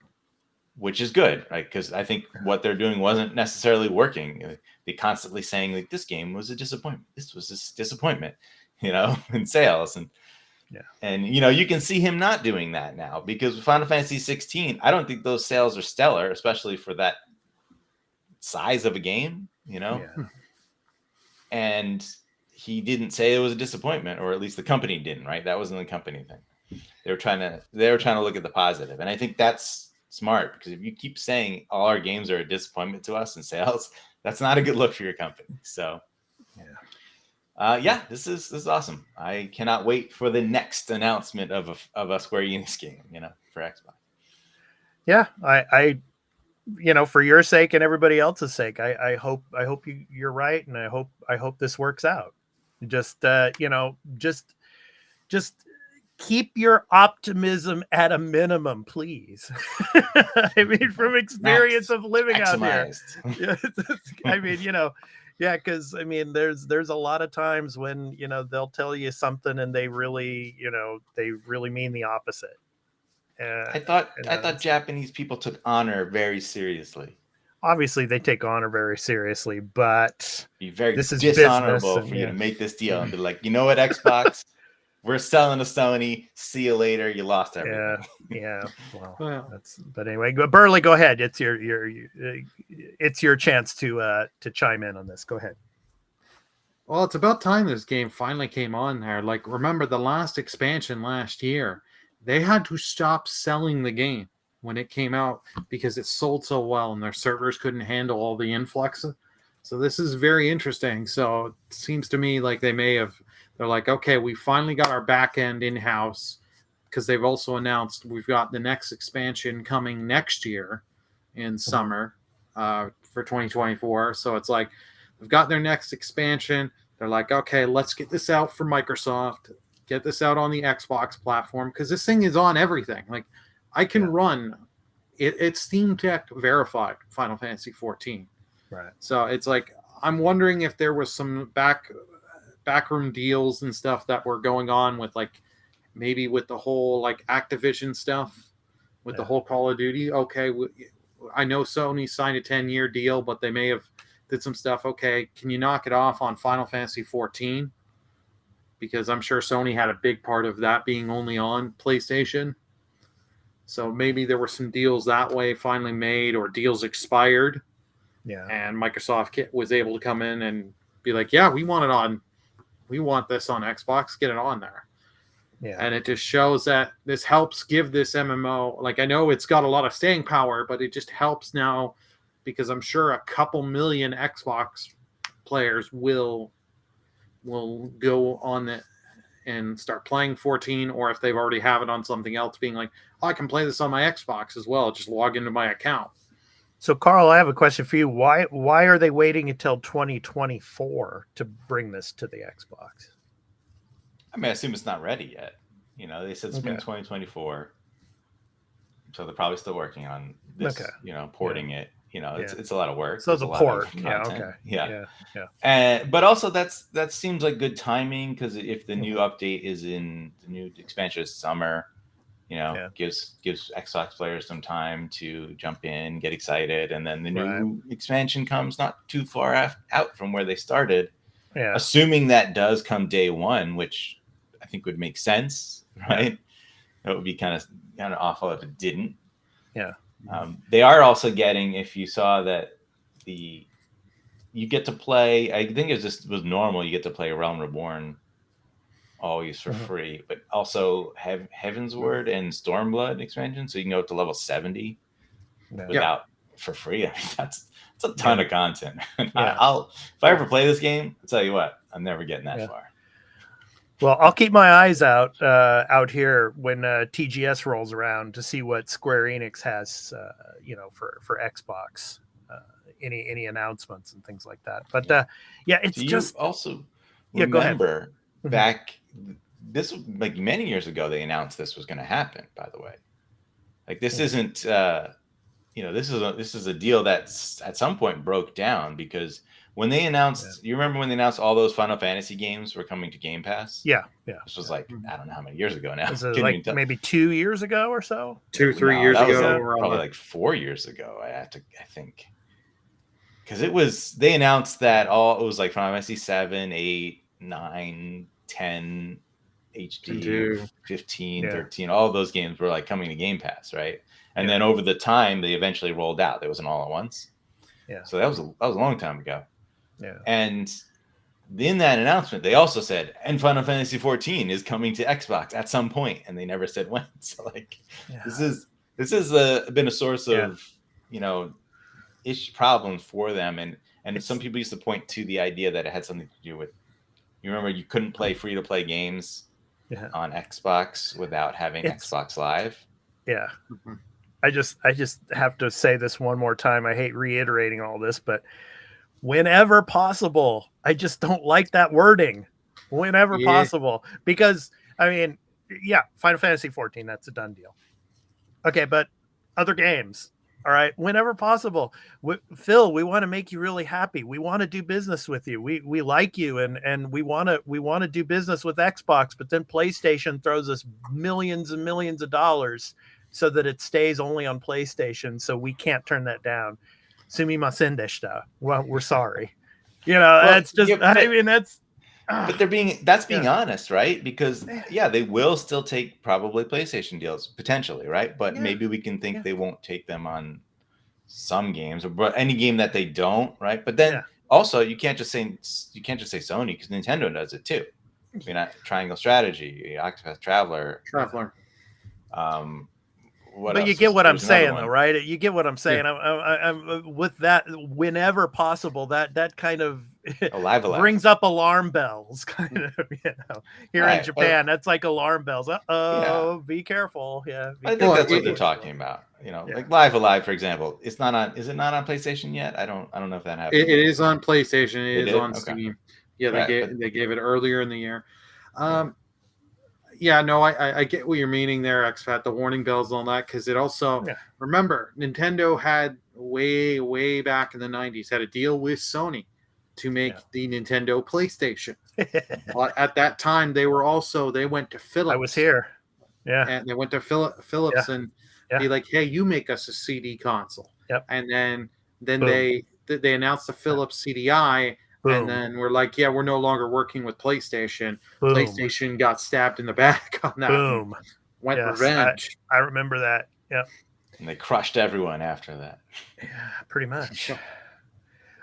which is good, right? Because I think what they're doing wasn't necessarily working. They constantly saying like, this game was a disappointment. This was a disappointment, in sales. And you can see him not doing that now, because with Final Fantasy 16, I don't think those sales are stellar, especially for that size of a game, and he didn't say it was a disappointment, or at least the company didn't, right? That wasn't the company thing. They were trying to look at the positive. And I think that's smart, because if you keep saying all our games are a disappointment to us in sales, that's not a good look for your company. So this is awesome. I cannot wait for the next announcement of a Square Enix game, for Xbox. Yeah, I for your sake and everybody else's sake, I hope you're right, and I hope this works out. Just just keep your optimism at a minimum, please. I mean, from experience of living out there. I mean, because I mean, there's a lot of times when they'll tell you something and they really mean the opposite. I thought Japanese people took honor very seriously. Obviously, they take honor very seriously, but be very this is dishonorable for you to make this deal and be like, you know what, Xbox, we're selling to Sony. See you later. You lost everything. Yeah. Well, but anyway, Burley, go ahead. It's your chance to chime in on this. Go ahead. Well, it's about time this game finally came on there. Like, remember the last expansion last year? They had to stop selling the game when it came out because it sold so well and their servers couldn't handle all the influx. So this is very interesting. So it seems to me like they're like, okay, we finally got our back end in-house, because they've also announced we've got the next expansion coming next year in summer for 2024. So it's like they've got their next expansion. They're like, okay, let's get this out for Microsoft. Get this out on the Xbox platform, because this thing is on everything. Like, I can run it's Steam Tech verified Final Fantasy 14. Right. So it's like, I'm wondering if there was some backroom deals and stuff that were going on with, like, maybe with the whole like Activision stuff with the whole Call of Duty. Okay, I know Sony signed a 10-year deal, but they may have did some stuff. Okay, can you knock it off on Final Fantasy 14? Because I'm sure Sony had a big part of that being only on PlayStation. So maybe there were some deals that way finally made, or deals expired. Yeah. And Microsoft was able to come in and be like, yeah, we want this on Xbox, get it on there. Yeah. And it just shows that this helps give this MMO, like, I know it's got a lot of staying power, but it just helps now, because I'm sure a couple million Xbox players will go on it and start playing 14, or if they've already have it on something else, being like, oh, I can play this on my Xbox as well. Just log into my account. So, Carl, I have a question for you. Why are they waiting until 2024 to bring this to the Xbox? I mean, I assume it's not ready yet. They said spring 2024. So they're probably still working on this, porting it. It's a lot of work. So it's a port. Yeah. Okay. Yeah. But also that seems like good timing, because if the new update is in the new expansion is summer, gives Xbox players some time to jump in, get excited, and then the new expansion comes not too far out from where they started. Yeah. Assuming that does come day one, which I think would make sense, right? It would be kind of awful if it didn't. Yeah. They are also getting, if you saw that you get to play, I think it was normal, you get to play Realm Reborn always for free, but also have Heaven's Word and Stormblood expansion, so you can go up to level 70 for free. I mean, that's a ton of content. If I ever play this game, I'll tell you what, I'm never getting that far. Well, I'll keep my eyes out here when TGS rolls around to see what Square Enix has, for Xbox. Any announcements and things like that. But it's Do you just also Yeah, go ahead. remember Mhm. back this was like many years ago they announced this was going to happen, by the way. Like this isn't this is a deal that's at some point broke down because when they announced you remember when they announced all those Final Fantasy games were coming to Game Pass? Yeah. This was like I don't know how many years ago now. This is Couldn't even like tell. maybe 2 years ago or so. 2-3 years that was ago. like, around probably there. like 4 years ago. I think because they announced that it was like Final Fantasy 7, 8, 9, 10, HD, Into- 15, Yeah. 13, all of those games were like coming to Game Pass, right? And Yeah. then over the time they eventually rolled out. It wasn't all at once. Yeah. So that was a long time ago. Yeah. And in that announcement, they also said, and Final Fantasy 14 is coming to Xbox at some point, and they never said when. So like this has been a source of problems for them, and some people used to point to the idea that it had something to do with, you remember you couldn't play free to play games on Xbox without having Xbox Live. Yeah. Mhm. I just have to say this one more time. I hate reiterating all this, but whenever possible, I just don't like that wording. Whenever possible, because I mean, Final Fantasy 14, that's a done deal. Okay, but other games, all right, whenever possible. Phil, we want to make you really happy. We want to do business with you. We like you, and we want to do business with Xbox, but then PlayStation throws us millions and millions of dollars so that it stays only on PlayStation, so we can't turn that down. Sumimasen deshita. Well, we're sorry. That's just. I mean, that's. But that's being honest, right? Because they will still take probably PlayStation deals potentially, right? But maybe we can think they won't take them on some games, or any game that they don't, right? But then also you can't just say Sony, because Nintendo does it too. I mean, Triangle Strategy, Octopath Traveler. But you get what I'm saying, though, right? You get what I'm saying. I'm with that. Whenever possible, that kind of Alive. brings up alarm bells, kind of. Here in Japan, that's like alarm bells. Be careful. Yeah, I think that's what they're talking about. Like Live Alive, for example. Is it not on PlayStation yet? I don't know if that happened. It is on PlayStation. It is on Okay. Steam. Yeah, they gave it earlier in the year. I get what you're meaning there, XFAT, the warning bells and all that, because it also, remember, Nintendo had way back in the 90s, had a deal with Sony to make the Nintendo PlayStation. But at that time, they went to Philips. I was here. Yeah. And they went to Philips and be like, hey, you make us a CD console. Yep. And then they announced the Philips CDI. Boom. And then we're like, we're no longer working with PlayStation. Boom. PlayStation got stabbed in the back on that. Boom. Went revenge. I remember that. Yeah. And they crushed everyone after that. Yeah, pretty much.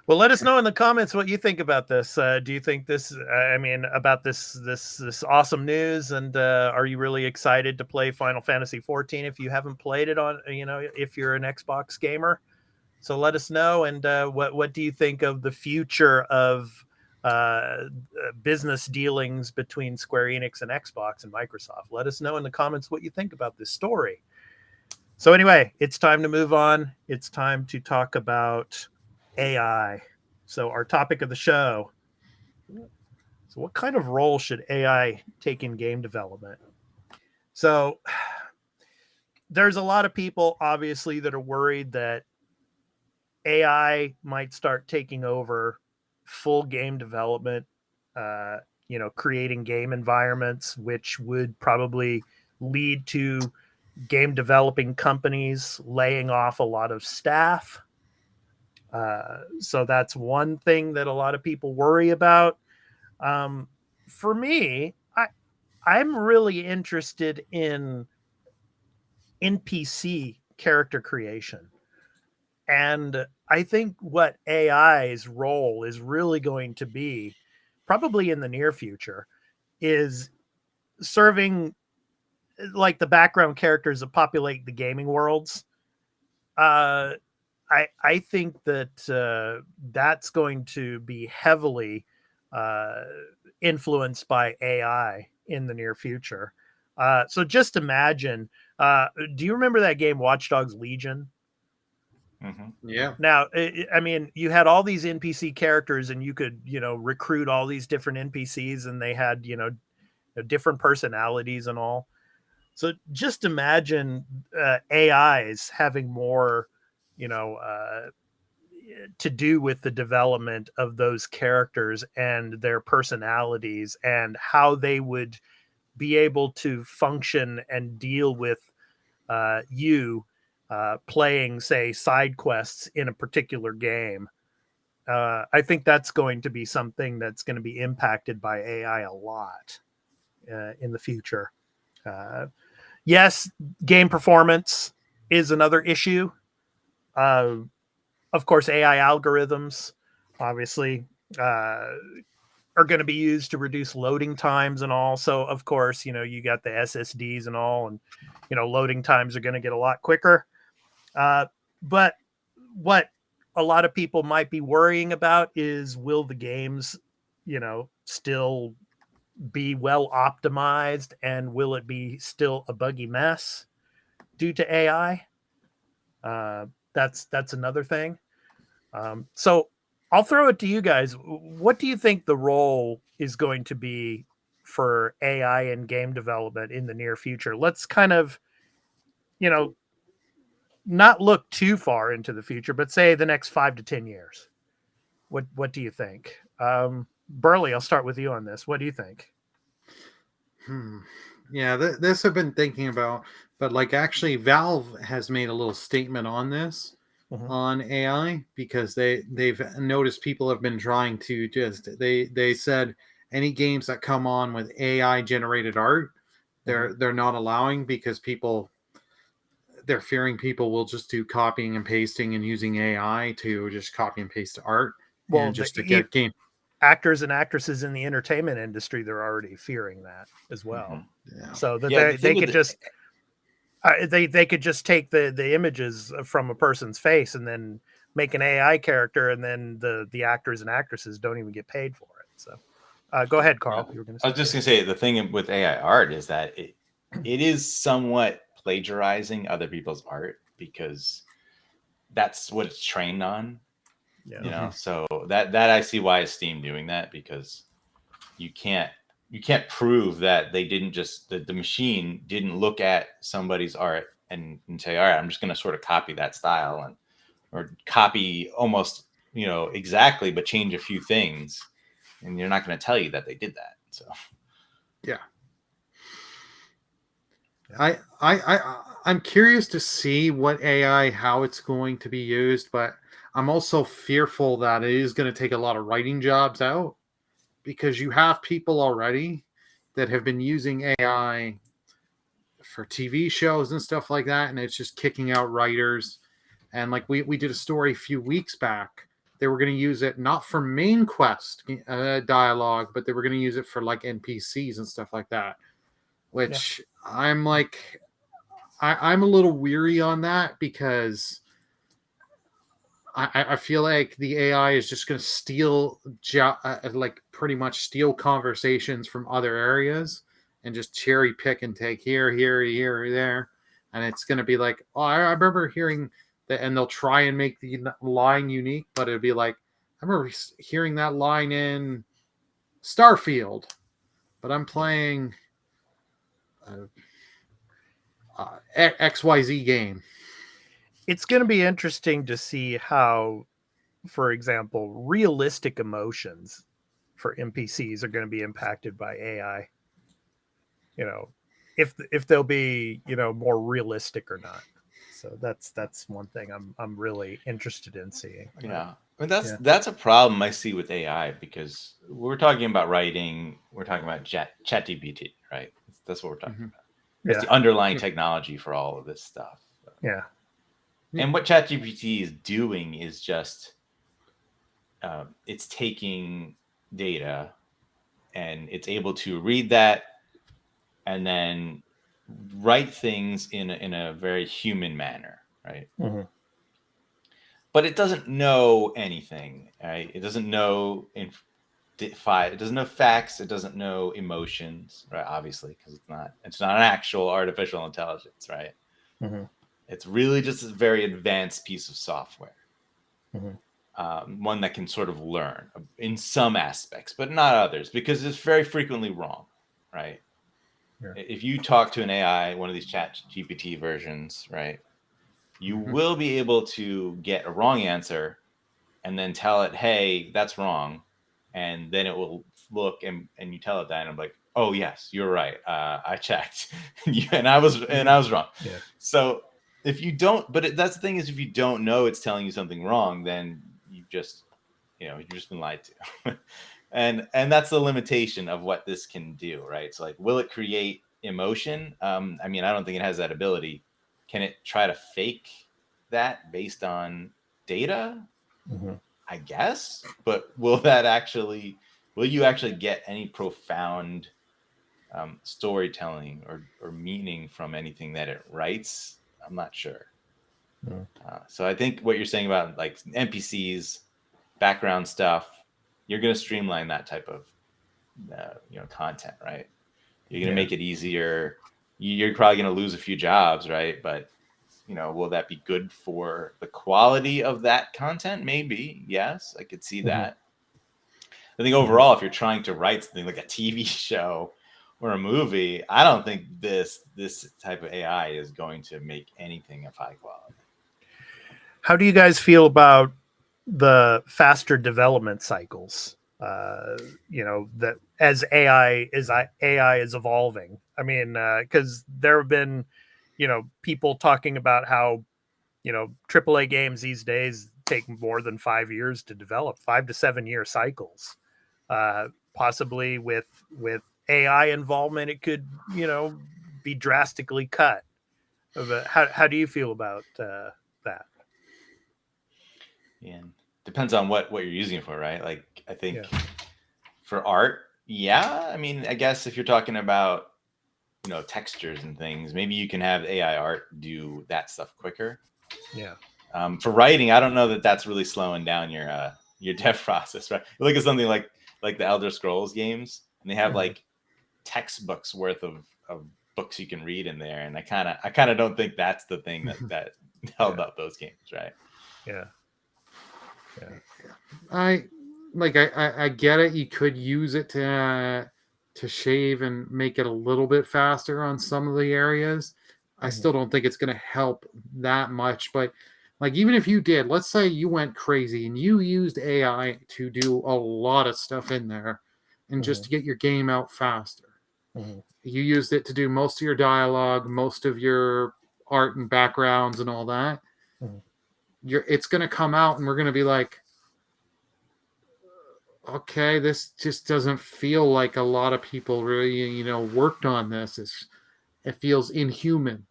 Well, let us know in the comments what you think about this. Do you think about this awesome news? And are you really excited to play Final Fantasy 14 if you haven't played it if you're an Xbox gamer? So let us know. And what do you think of the future of business dealings between Square Enix and Xbox and Microsoft? Let us know in the comments what you think about this story. So anyway, it's time to move on. It's time to talk about AI. So our topic of the show. So what kind of role should AI take in game development? So there's a lot of people, obviously, that are worried that AI might start taking over full game development, creating game environments, which would probably lead to game developing companies laying off a lot of staff. So that's one thing that a lot of people worry about. For me, I'm really interested in NPC character creation. And I think what AI's role is really going to be, probably in the near future, is serving like the background characters that populate the gaming worlds. I think that that's going to be heavily influenced by AI in the near future. So just imagine. Do you remember that game Watch Dogs Legion? Yeah. Now, I mean, you had all these NPC characters, and you could, recruit all these different NPCs, and they had, different personalities and all. So just imagine AIs having more, to do with the development of those characters and their personalities and how they would be able to function and deal with you playing, say, side quests in a particular game. I think that's going to be something that's going to be impacted by AI a lot in the future. Yes, game performance is another issue. Of course, AI algorithms, obviously, are going to be used to reduce loading times and all. So, of course, you got the SSDs and all, and, loading times are going to get a lot quicker. But what a lot of people might be worrying about is, will the games, still be well optimized, and will it be still a buggy mess due to AI? That's another thing. So I'll throw it to you guys. What do you think the role is going to be for AI in game development in the near future? Let's kind of, not look too far into the future, but say the next 5 to 10 years. What do you think? Burley, I'll start with you on this. What do you think? Yeah, this I've been thinking about, but like actually Valve has made a little statement on this on AI, because they've noticed people have been trying to they said any games that come on with AI generated art, they're not allowing, because they're fearing people will just do copying and pasting and using AI to just copy and paste art, and just to get game. Actors and actresses in the entertainment industry, they're already fearing that as well. Yeah. So that they could just they could just take the images from a person's face and then make an AI character, and then the actors and actresses don't even get paid for it. So go ahead, Carl. Yeah. You were going to I say. was just going to say, the thing with AI art is that it is somewhat plagiarizing other people's art, because that's what it's trained on. Yeah. So that I see why is Steam doing that, because you can't prove that they didn't just the machine didn't look at somebody's art and say, all right, I'm just going to sort of copy that style or copy almost exactly, but change a few things, and you're not going to tell you that they did that. So yeah. I'm curious to see what AI, how it's going to be used, but I'm also fearful that it is going to take a lot of writing jobs out, because you have people already that have been using AI for TV shows and stuff like that, and it's just kicking out writers. And like we did a story a few weeks back, they were going to use it not for main quest dialogue, but they were going to use it for like NPCs and stuff like that, which I'm like, I'm a little weary on that, because I feel like the AI is just going to steal, like pretty much steal conversations from other areas and just cherry pick and take here, there. And it's going to be like, oh, I remember hearing that, and they'll try and make the line unique, but it'll be like, I remember hearing that line in Starfield, but I'm playing XYZ game. It's going to be interesting to see how, for example, realistic emotions for NPCs are going to be impacted by AI. If they'll be, more realistic or not. So that's one thing I'm really interested in seeing. yeah, but that's a problem I see with AI, because we're talking about writing, we're talking about ChatGPT, right? That's what we're talking about. It's the underlying technology for all of this stuff. Yeah. And what ChatGPT is doing is just it's taking data, and it's able to read that and then write things in a very human manner, right? But it doesn't know anything, right? It doesn't know it doesn't know facts, it doesn't know emotions, right? Obviously, because it's not an actual artificial intelligence, right? Mm-hmm. It's really just a very advanced piece of software. Mm-hmm. One that can sort of learn in some aspects, but not others, because it's very frequently wrong, right? Yeah. If you talk to an AI, one of these chat GPT versions, right, you will be able to get a wrong answer and then tell it, hey, that's wrong. And then it will look and you tell it that, and I'm like, oh yes, you're right. I checked, and I was wrong. Yeah. So if you don't, that's the thing is, if you don't know it's telling you something wrong, then you've just been lied to. and that's the limitation of what this can do, right? So like, will it create emotion? I mean, I don't think it has that ability. Can it try to fake that based on data? Mm-hmm. I guess, but will you actually get any profound storytelling or meaning from anything that it writes? I'm not sure. Mm. So I think what you're saying about like NPCs, background stuff, you're going to streamline that type of content, right? You're going to make it easier. You're probably going to lose a few jobs, right? But will that be good for the quality of that content? Maybe, yes, I could see that. I think overall, if you're trying to write something like a TV show or a movie, I don't think this type of AI is going to make anything of high quality. How do you guys feel about the faster development cycles? That as AI is evolving. I mean, because there have been, people talking about how, AAA games these days take more than 5 years to develop, 5 to 7 year cycles. Possibly with AI involvement, it could, be drastically cut. But how do you feel about that? And depends on what you're using it for, right? Like, I think for art, I mean, I guess if you're talking about textures and things, maybe you can have AI art do that stuff quicker. Yeah. For writing, I don't know that that's really slowing down your dev process, right? You look at something like the Elder Scrolls games, and they have like textbooks worth of books you can read in there, and I kind of don't think that's the thing that held up those games, right? Yeah. I get it. You could use it to shave and make it a little bit faster on some of the areas. I still don't think it's going to help that much. But like, even if you did, let's say you went crazy and you used AI to do a lot of stuff in there and just to get your game out faster. You used it to do most of your dialogue, most of your art and backgrounds and all that. It's going to come out and we're going to be like, okay, this just doesn't feel like a lot of people really, worked on this. It feels inhuman.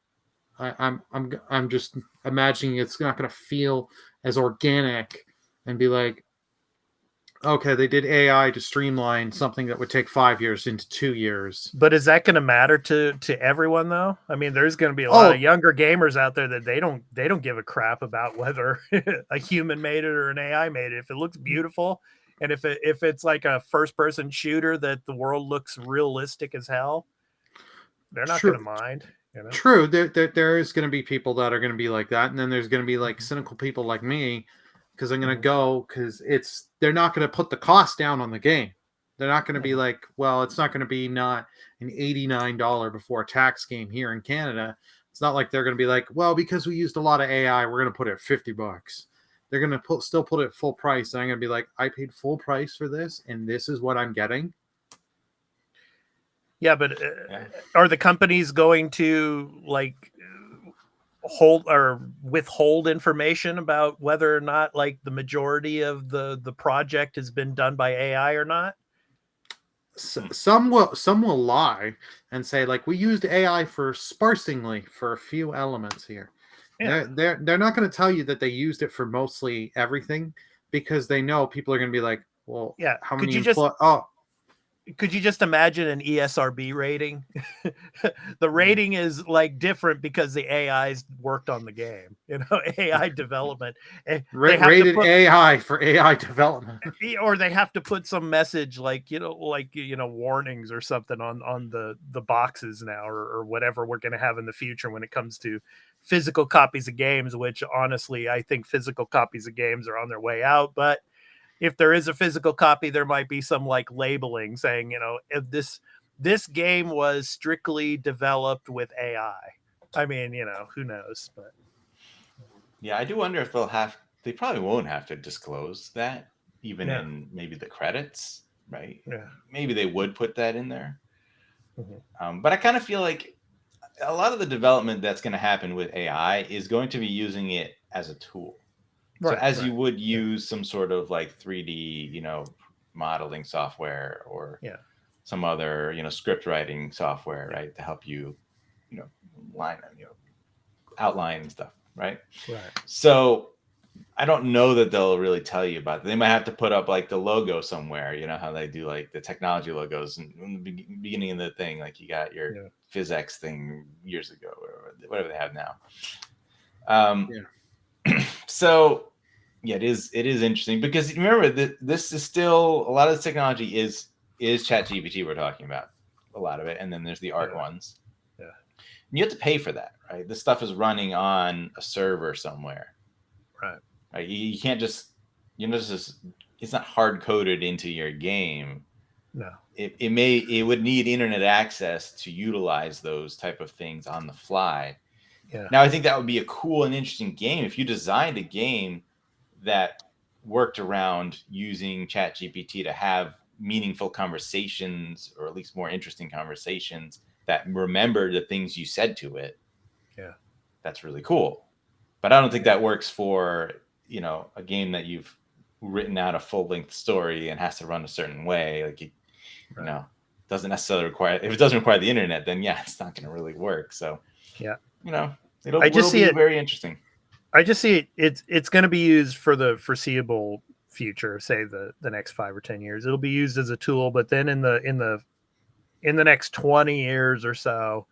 I'm just imagining it's not going to feel as organic and be like, okay, they did AI to streamline something that would take 5 years into 2 years. But is that going to matter to everyone though? I mean, there's going to be a lot of younger gamers out there that they don't give a crap about whether a human made it or an AI made it. If it looks beautiful, and if it's like a first person shooter that the world looks realistic as hell, they're not going to mind. True. There is going to be people that are going to be like that, and then there's going to be like cynical people like me, because I'm going to go because they're not going to put the cost down on the game. They're not going to be like, well, it's not going to be not an $89 before tax game here in Canada. It's not like they're going to be like, well, because we used a lot of AI, we're going to put it at $50. They're going to still put it at full price, and I'm going to be like, I paid full price for this, and this is what I'm getting. Yeah, but are the companies going to like hold or withhold information about whether or not like the majority of the project has been done by AI or not? Some will lie and say like, we used AI for sparsely for a few elements here. Yeah. They're not going to tell you that they used it for mostly everything, because they know people are going to be like, well, how many could you just imagine an ESRB rating? The rating is like different because the AI's worked on the game, AI development. They have to Rated put, AI for AI development. or they have to put some message like, warnings or something on the boxes now, or whatever we're going to have in the future when it comes to physical copies of games, which honestly, I think physical copies of games are on their way out. But if there is a physical copy, there might be some like labeling saying, if this game was strictly developed with AI. I mean, who knows? But Yeah, I do wonder if they probably won't have to disclose that, even in maybe the credits, right? Yeah. Maybe they would put that in there. Mm-hmm. But I kind of feel like a lot of the development that's going to happen with AI is going to be using it as a tool. So you would use some sort of like 3D, modeling software or some other, script writing software, right, to help you, outline and stuff, right? Right. So I don't know that they'll really tell you about it. They might have to put up like the logo somewhere, how they do like the technology logos in the beginning of the thing, like you got your PhysX thing years ago or whatever they have now. So it is interesting because remember that this is still a lot of the technology is ChatGPT we're talking about, a lot of it, and then there's the art ones. Yeah, and you have to pay for that, right? This stuff is running on a server somewhere, right? You can't just it's not hard coded into your game. No, it would need internet access to utilize those type of things on the fly. Yeah. Now, I think that would be a cool and interesting game if you designed a game that worked around using ChatGPT to have meaningful conversations, or at least more interesting conversations that remember the things you said to it. Yeah, that's really cool. But I don't think that works for a game that you've written out a full-length story and has to run a certain way. Like doesn't necessarily require. If it doesn't require the internet, then it's not going to really work. So it'll be very interesting. I just see it's going to be used for the foreseeable future, say the next 5 or 10 years. It'll be used as a tool, but then in the next 20 years or so,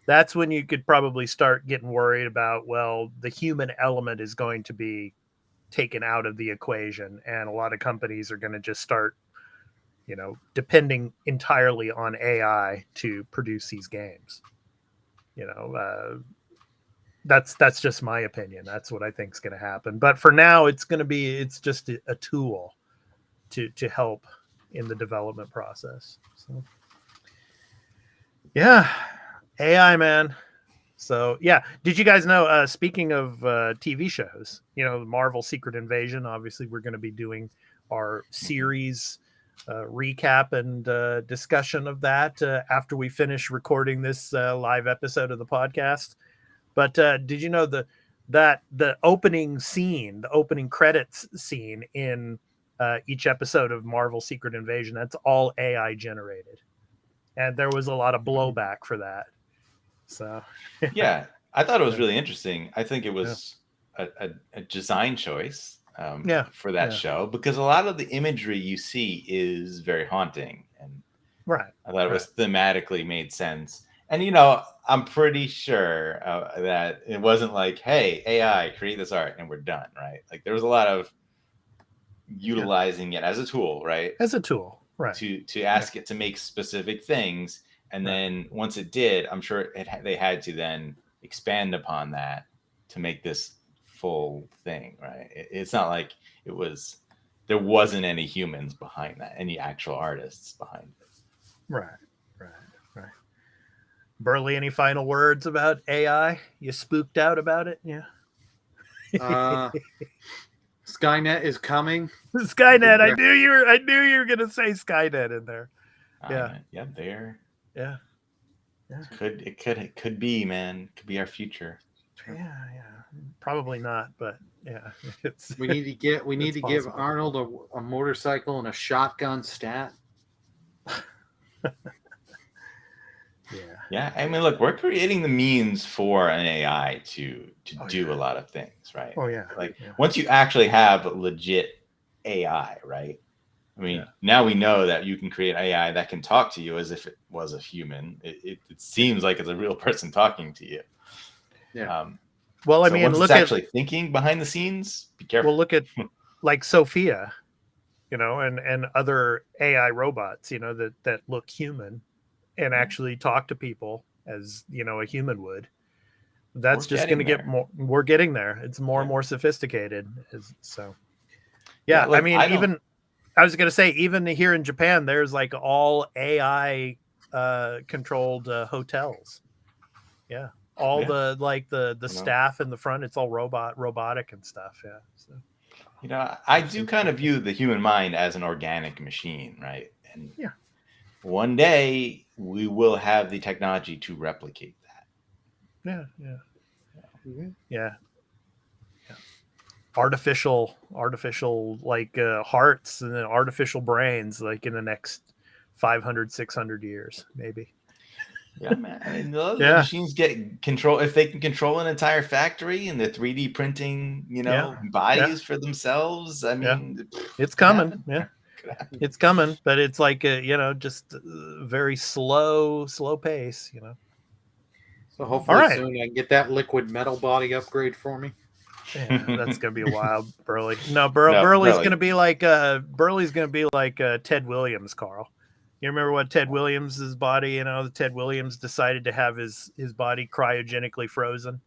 that's when you could probably start getting worried about, the human element is going to be taken out of the equation, and a lot of companies are going to just start depending entirely on AI to produce these games. That's just my opinion. That's what I think is going to happen. But for now, it's just a tool to help in the development process. So, AI, man. So, did you guys know, speaking of TV shows, Marvel Secret Invasion, obviously we're going to be doing our series recap and discussion of that after we finish recording this live episode of the podcast. But did you know that the opening scene, the opening credits scene in each episode of Marvel Secret Invasion, that's all AI generated, and there was a lot of blowback for that. So I thought it was really interesting. I think it was a design choice for that show, because a lot of the imagery you see is very haunting, and I thought it was thematically made sense. And I'm pretty sure that it wasn't like, hey, AI, create this art and we're done, right? Like there was a lot of utilizing it as a tool, right? As a tool, right? To ask it to make specific things, and then once it did, I'm sure they had to then expand upon that to make this full thing, right? It's not like there wasn't any humans behind that, any actual artists behind it. Right. Burley, any final words about AI? You spooked out about it? Yeah. Skynet is coming. Skynet. I knew you were going to say Skynet in there. Yeah. There. Yeah. It could be, man. It could be our future. Yeah. Probably not, but we need to give Arnold a motorcycle and a shotgun stat. Yeah. I mean, look, we're creating the means for an AI to do a lot of things, right? Oh yeah. Once you actually have legit AI, right? I mean, now we know that you can create AI that can talk to you as if it was a human. It seems like it's a real person talking to you. Yeah. Well, I So mean, once look it's at actually thinking behind the scenes, be careful. well, look at like Sophia, and other AI robots, that look human and actually talk to people as a human would. That's We're just going to getting get there. more. We're getting there. It's more and Yeah. more sophisticated. So, Yeah, I look, mean, I don't- even I was going to say, even here in Japan, there's like all AI controlled hotels. Yeah, all Yeah. the know. staff in the front, it's all robotic and stuff. Yeah. So. I do kind of view the human mind as an organic machine, right? And Yeah. one day we will have the technology to replicate that. Yeah. Artificial like hearts and then artificial brains, like in the next 500, 600 years, maybe. Yeah, man. I mean, the machines get control if they can control an entire factory and they're 3D printing, bodies for themselves. I mean, it's coming. Yeah, it's coming, but it's like just very slow pace. So hopefully All right. soon I can get that liquid metal body upgrade for me. Yeah, that's gonna be a while, Burley. No, Burley's gonna be like Ted Williams, Carl. You remember what Ted Williams' body? Ted Williams decided to have his body cryogenically frozen,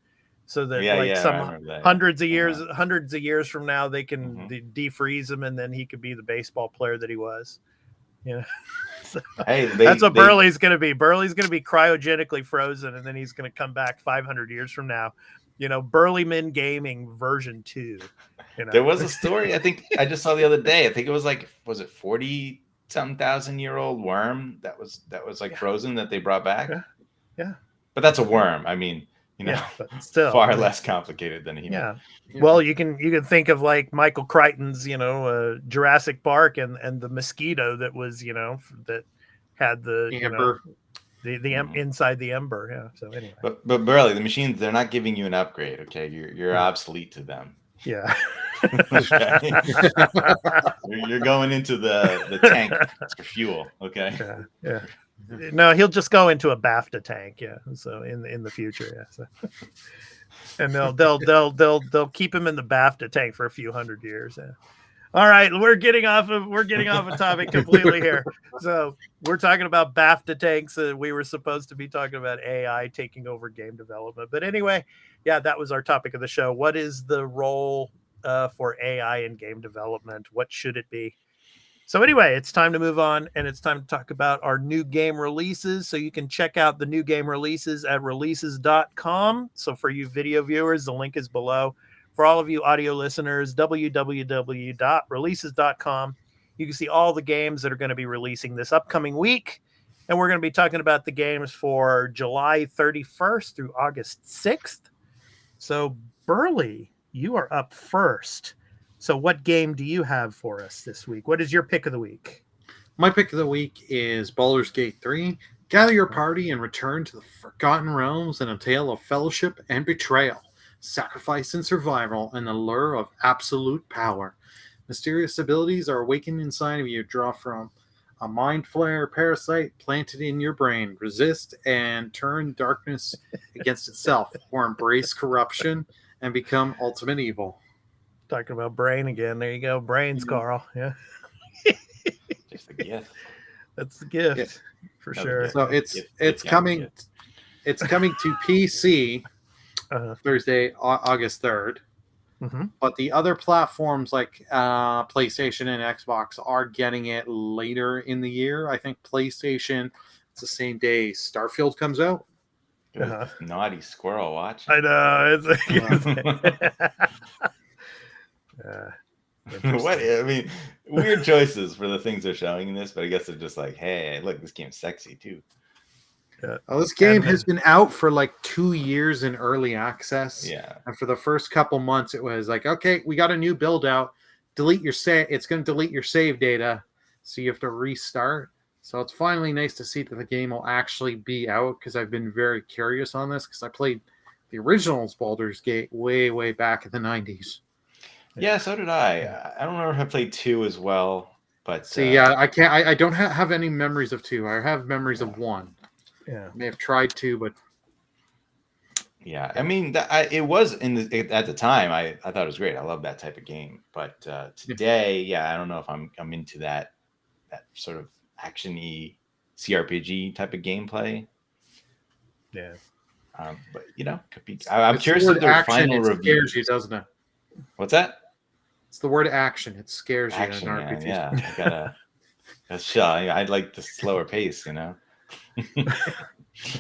so that hundreds of years from now they can defreeze him, and then he could be the baseball player that he was. So, that's what Burley's going to be. Burley's going to be cryogenically frozen, and then he's going to come back 500 years from now. Burleyman Gaming version 2. There was a story I think I just saw the other day. I think it was was it 40-something thousand-year-old worm that was frozen that they brought back? Yeah. But that's a worm. I mean, but still far less complicated than a human. Yeah. Well, you can think of like Michael Crichton's, Jurassic Park and the mosquito that was, that had the Ember. The inside the ember. Yeah. So anyway. But Burley, the machines, they're not giving you an upgrade. Okay, you're obsolete to them. Yeah. You're going into the tank for fuel. Okay. Yeah. No, he'll just go into a BAFTA tank. Yeah. So in the future. Yeah. So. And they'll keep him in the BAFTA tank for a few hundred years. Yeah. All right, we're getting off of topic completely here. So we're talking about BAFTA tanks. We were supposed to be talking about AI taking over game development. But anyway, yeah, that was our topic of the show. What is the role for AI in game development? What should it be? So anyway, it's time to move on, and it's time to talk about our new game releases. So you can check out the new game releases at releases.com. So for you video viewers, the link is below. For all of you audio listeners, www.releases.com. You can see all the games that are going to be releasing this upcoming week. And we're going to be talking about the games for July 31st through August 6th. So, Burley, you are up first. So what game do you have for us this week? What is your pick of the week? My pick of the week is Baldur's Gate 3. Gather your party and return to the Forgotten Realms in a tale of fellowship and betrayal, sacrifice and survival, and the lure of absolute power. Mysterious abilities are awakened inside of you. Draw from a mind flare parasite planted in your brain. Resist and turn darkness against itself, or embrace corruption and become ultimate evil. Talking about brain again. There you go. Brains, Carl. Yeah. Just a gift. That's the gift for sure. So it's coming to PC Thursday, August 3rd. Mm-hmm. But the other platforms like PlayStation and Xbox are getting it later in the year. I think PlayStation, it's the same day Starfield comes out. Naughty squirrel watch. I know. What? I mean, weird choices for the things they're showing in this, but I guess they're just like, hey, look, this game's sexy too. Oh, this game has been out for like 2 years in early access. Yeah. And for the first couple months, it was like, okay, we got a new build out. Delete your save. It's going to delete your save data, so you have to restart. So it's finally nice to see that the game will actually be out, because I've been very curious on this, because I played the original Baldur's Gate way back in the 90s. Yeah, so did I. I don't remember if I played 2 as well. But See, I can't. I don't have any memories of 2. I have memories of 1. Yeah. I may have tried 2, but yeah, I mean, it was at the time. I thought it was great. I love that type of game. But today, yeah, I don't know if I'm into that sort of action-y CRPG type of gameplay. Yeah. But could be. I'm curious if their final review scares you, doesn't it? What's that? It's the word action. It scares Action, you in man. RPGs. Yeah, I gotta. That's chill. I'd like the slower pace, But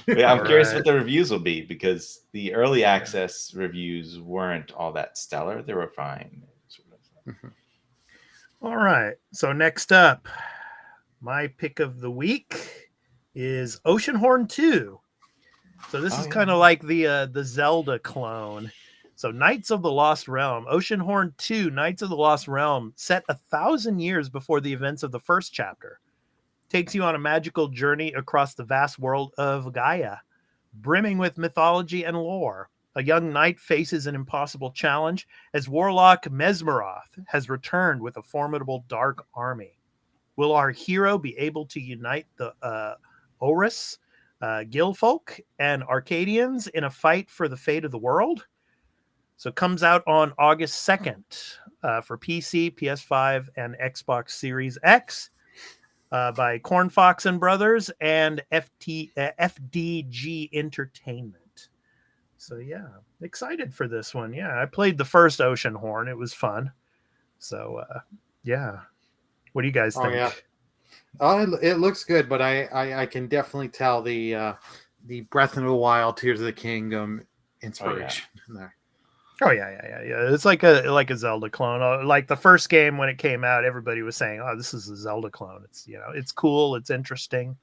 yeah, I'm curious what the reviews will be, because the early access reviews weren't all that stellar. They were fine. All right. So next up, my pick of the week is Oceanhorn 2. So this is kind of like the Zelda clone. So Knights of the Lost Realm, Oceanhorn 2, Knights of the Lost Realm, set 1,000 years before the events of the first chapter. Takes you on a magical journey across the vast world of Gaia, brimming with mythology and lore. A young knight faces an impossible challenge as Warlock Mesmeroth has returned with a formidable dark army. Will our hero be able to unite the Oris, Guildfolk, and Arcadians in a fight for the fate of the world? So it comes out on August 2nd for PC, PS5, and Xbox Series X by Corn Fox and Brothers and FDG Entertainment. So yeah, excited for this one. Yeah, I played the first Oceanhorn. It was fun. So yeah. What do you guys think? Oh, yeah. It looks good, but I can definitely tell the Breath of the Wild, Tears of the Kingdom inspiration in there. Oh yeah. It's like a Zelda clone. Like the first game when it came out, everybody was saying, "Oh, this is a Zelda clone." It's it's cool, it's interesting,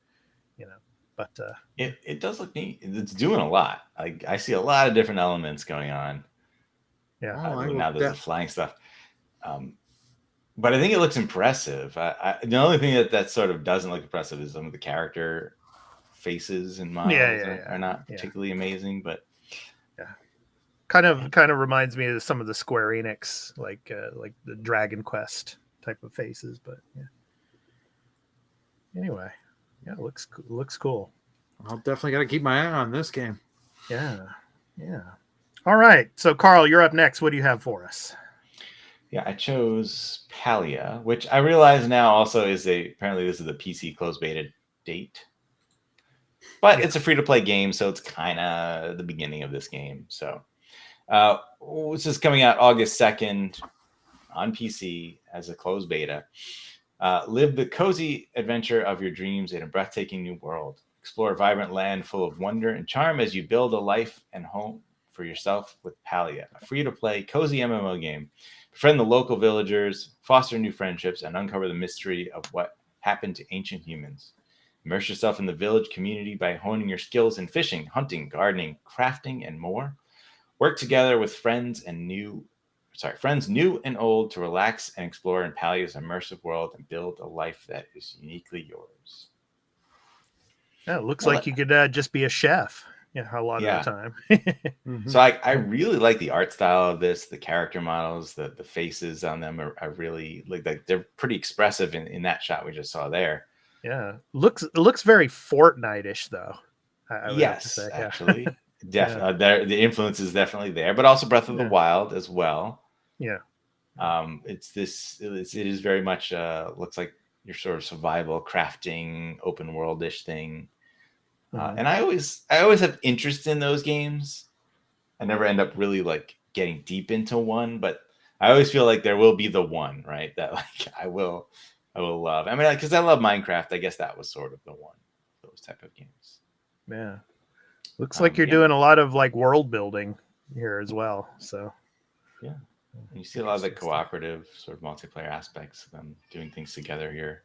But it does look neat. It's doing a lot. I see a lot of different elements going on. Yeah. Now there's the flying stuff. But I think it looks impressive. The only thing that sort of doesn't look impressive is some of the character faces and models are not particularly amazing, but. Kind of reminds me of some of the Square Enix, like the Dragon Quest type of faces, but yeah. Anyway, yeah, it looks cool. I'll definitely got to keep my eye on this game. Yeah. All right, so Carl, you're up next. What do you have for us? Yeah, I chose Palia, which I realize now also apparently this is the PC closed beta date, but it's a free to play game, so it's kind of the beginning of this game. So. This is coming out August 2nd on PC as a closed beta. Live the cozy adventure of your dreams in a breathtaking new world. Explore a vibrant land full of wonder and charm as you build a life and home for yourself with Palia, a free-to-play cozy MMO game. Befriend the local villagers, foster new friendships, and uncover the mystery of what happened to ancient humans. Immerse yourself in the village community by honing your skills in fishing, hunting, gardening, crafting, and more. Work together with friends new and old to relax and explore in Palia's immersive world and build a life that is uniquely yours. Yeah, it looks like you could just be a chef. Yeah, a lot of the time. So I really like the art style of this. The character models, the faces on them are really like they're pretty expressive in that shot we just saw there. Yeah, it looks very Fortnite-ish though. I would have to say. Actually. The influence is definitely there, but also Breath of the Wild as well. Yeah. It is very much looks like your sort of survival crafting open world-ish thing. And I always have interest in those games. I never end up really like getting deep into one, but I always feel like there will be the one, right? That like I will love. I mean, because I love Minecraft, I guess that was sort of the one, those type of games. Yeah. Looks like you're doing a lot of like world building here as well. So yeah, and you see a lot of the cooperative sort of multiplayer aspects of them doing things together here.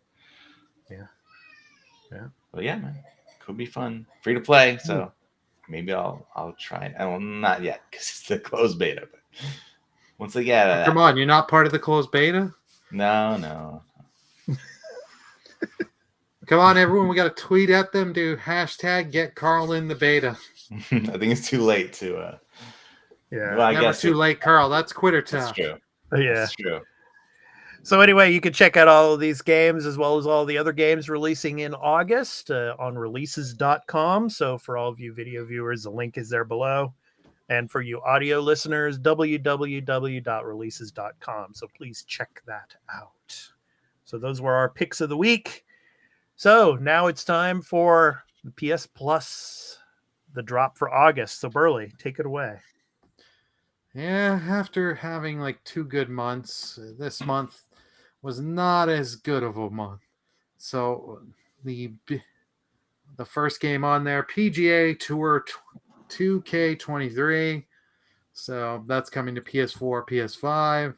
Yeah. But yeah, man, could be fun. Free to play, so maybe I'll try it. Well, not yet because it's the closed beta. But once they get come on, you're not part of the closed beta? No. Come on, everyone. We got to tweet at them. Do hashtag get Carl in the beta. I think it's too late to. Yeah. Well, I Never guess too late, Carl. That's quitter time. That's true. Yeah. That's true. So anyway, you can check out all of these games as well as all the other games releasing in August on releases.com. So for all of you video viewers, the link is there below. And for you audio listeners, www.releases.com. So please check that out. So those were our picks of the week. So now it's time for the PS Plus, the drop for August. So Burley, take it away. Yeah, after having like 2 good months, this month was not as good of a month. So the first game on there, PGA Tour 2K23. So that's coming to PS4, PS5.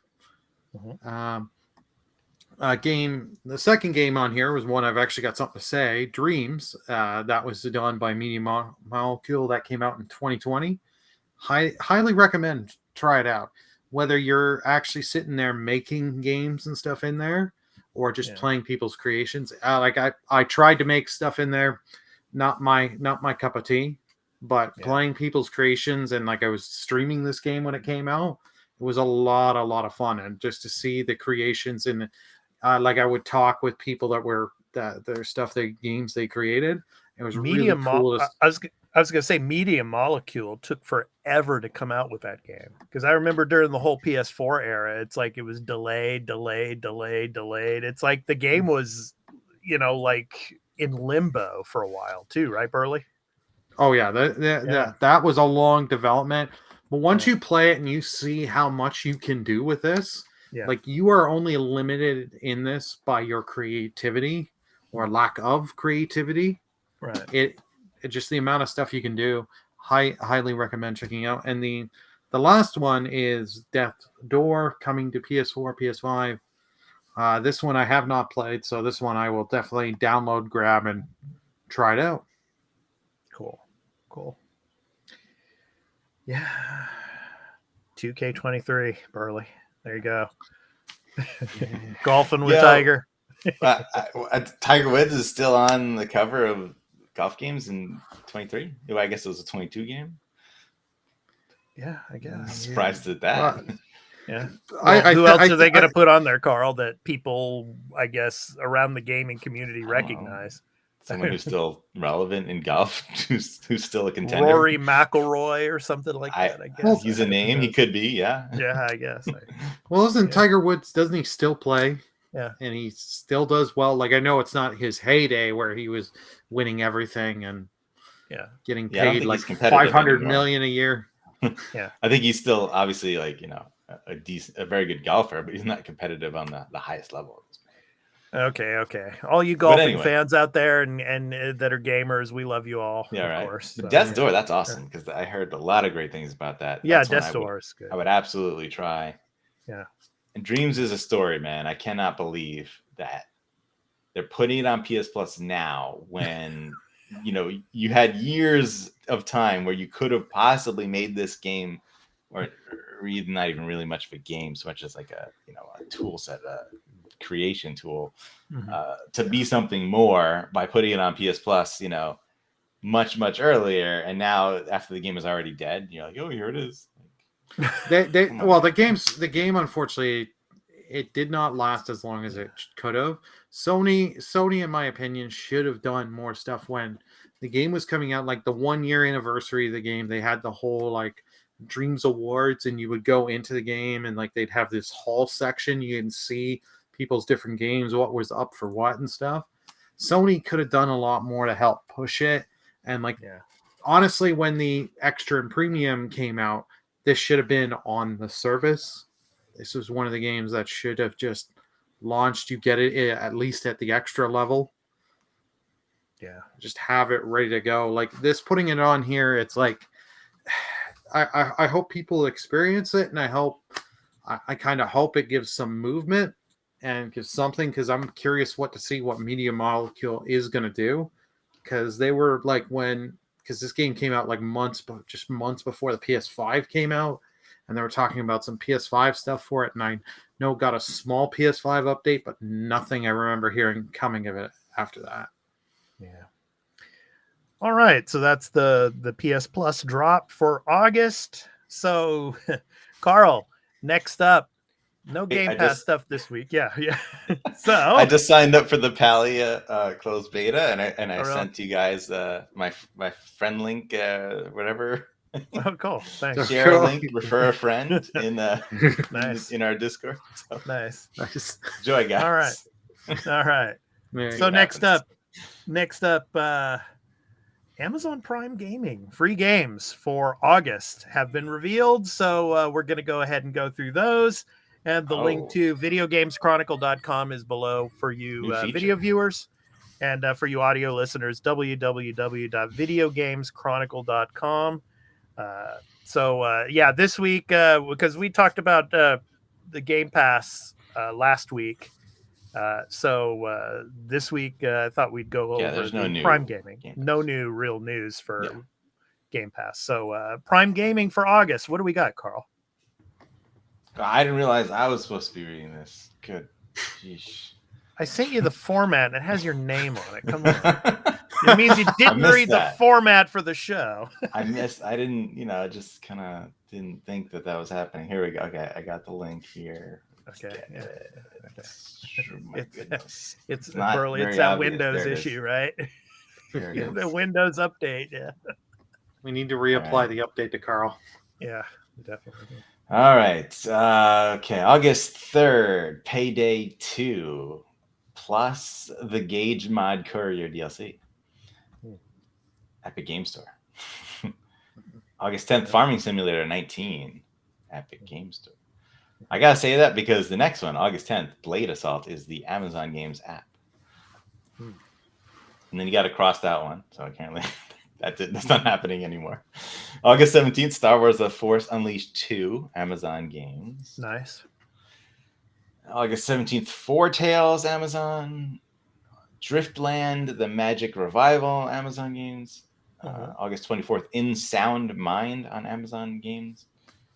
The second game on here was one I've actually got something to say. Dreams. That was done by Media Molecule. That came out in 2020. Highly recommend. Try it out. Whether you're actually sitting there making games and stuff in there, or just playing people's creations. I tried to make stuff in there, not my cup of tea, but playing people's creations, and like I was streaming this game when it came out. It was a lot of fun, and just to see the creations and like I would talk with people that were their stuff, the games they created. It was really cool. I was going to say Media Molecule took forever to come out with that game, because I remember during the whole PS4 era, it's like it was delayed. It's like the game was, like in limbo for a while too, right, Burley? Oh yeah, that was a long development. But once you play it and you see how much you can do with this, like you are only limited in this by your creativity or lack of creativity. Right. It just the amount of stuff you can do. Highly recommend checking out. And the last one is Death's Door, coming to PS4, PS5. This one I have not played, so this one I will definitely download, grab, and try it out. Cool. Yeah. 2K23, Burley. There you go. Golfing with Tiger. Tiger Woods is still on the cover of golf games in 23. I guess it was a 22 game. Yeah, I guess. I'm surprised at that. Yeah. Well, who else are they going to put on there, Carl, that people, I guess, around the gaming community recognize? Someone who's still relevant in golf, who's still a contender. Rory McIlroy or something like that, I guess. Well, he's a name. He could be, yeah. Yeah, I guess. Well, isn't Tiger Woods, doesn't he still play? Yeah. And he still does well. Like, I know it's not his heyday where he was winning everything and getting paid like $500 million a year. Yeah. I think he's still obviously like, a very good golfer, but he's not competitive on the highest level. Okay. All you golfing fans out there and that are gamers, we love you all. Yeah, of right. course. So, Death's Door, that's awesome, because I heard a lot of great things about that. Yeah, Death's Door is good. I would absolutely try. Yeah. And Dreams is a story, man. I cannot believe that they're putting it on PS Plus now when you had years of time where you could have possibly made this game, or even not even really much of a game, so much as like a tool set, a creation tool, to be something more by putting it on PS Plus, much earlier. And now after the game is already dead, you're like, oh, here it is. The game, unfortunately, it did not last as long as it could have. Sony, in my opinion, should have done more stuff when the game was coming out. Like the 1-year anniversary of the game, they had the whole like Dreams Awards, and you would go into the game and like they'd have this hall section. You can see people's different games, what was up for what and stuff. Sony could have done a lot more to help push it. And honestly, when the extra and premium came out, this should have been on the service. This was one of the games that should have just launched. You get it at least at the extra level. Yeah. Just have it ready to go. Like this, putting it on here, it's like, I hope people experience it, and I kind of hope it gives some movement and gives something, because I'm curious what Media Molecule is going to do, because they were like because this game came out like months before the PS5 came out, and they were talking about some PS5 stuff for it, and I know got a small PS5 update, but nothing I remember hearing coming of it after that. Yeah. All right, so that's the PS Plus drop for August. So, Carl, next up, No Hey, Game I Pass just- stuff this week. Yeah. So I just signed up for the Palia closed beta, and I Oh, really? sent you guys my friend link, whatever. oh, cool. Thanks. Share a Cool. link, refer a friend in Nice. in our Discord. So, Nice. Nice. enjoy, guys. All right. All right. There So you next happens. up, Amazon Prime Gaming free games for August have been revealed. So we're going to go ahead and go through those. And the link Oh. to videogameschronicle.com is below for you New feature. video viewers. And for you audio listeners, www.videogameschronicle.com. Yeah, this week, because we talked about the Game Pass last week. This week, I thought we'd go over there's no the new Prime Gaming. Game No Pass. new real news for Yeah. Game Pass. So Prime Gaming for August. What do we got, Carl? I didn't realize I was supposed to be reading this. Good. Sheesh. I sent you the format and it has your name on it. Come on. It means you didn't missed read that. the format for the show. I didn't, I just kind of didn't think that was happening. Here we go. Okay, I got the link here. Let's Okay, get yeah. it. Oh my It's- goodness. It's not Burley. It's very that obvious. Windows There it is. issue, right? Here it Yeah, the is. Windows update. Yeah. We need to reapply Alright. the update to Carl. Yeah, definitely. All right. Okay. August 3rd, Payday 2, plus the Gauge Mod Courier DLC. Epic Game Store. August 10th, Farming Simulator 19. Epic Game Store. I got to say that because the next one, August 10th, Blade Assault, is the Amazon Games app. And then you got to cross that one. So apparently that's not happening anymore. August 17th, Star Wars The Force Unleashed 2, Amazon Games. Nice. August 17th, Four Tales, Amazon. Driftland, The Magic Revival, Amazon Games. August 24th, In Sound Mind on Amazon Games.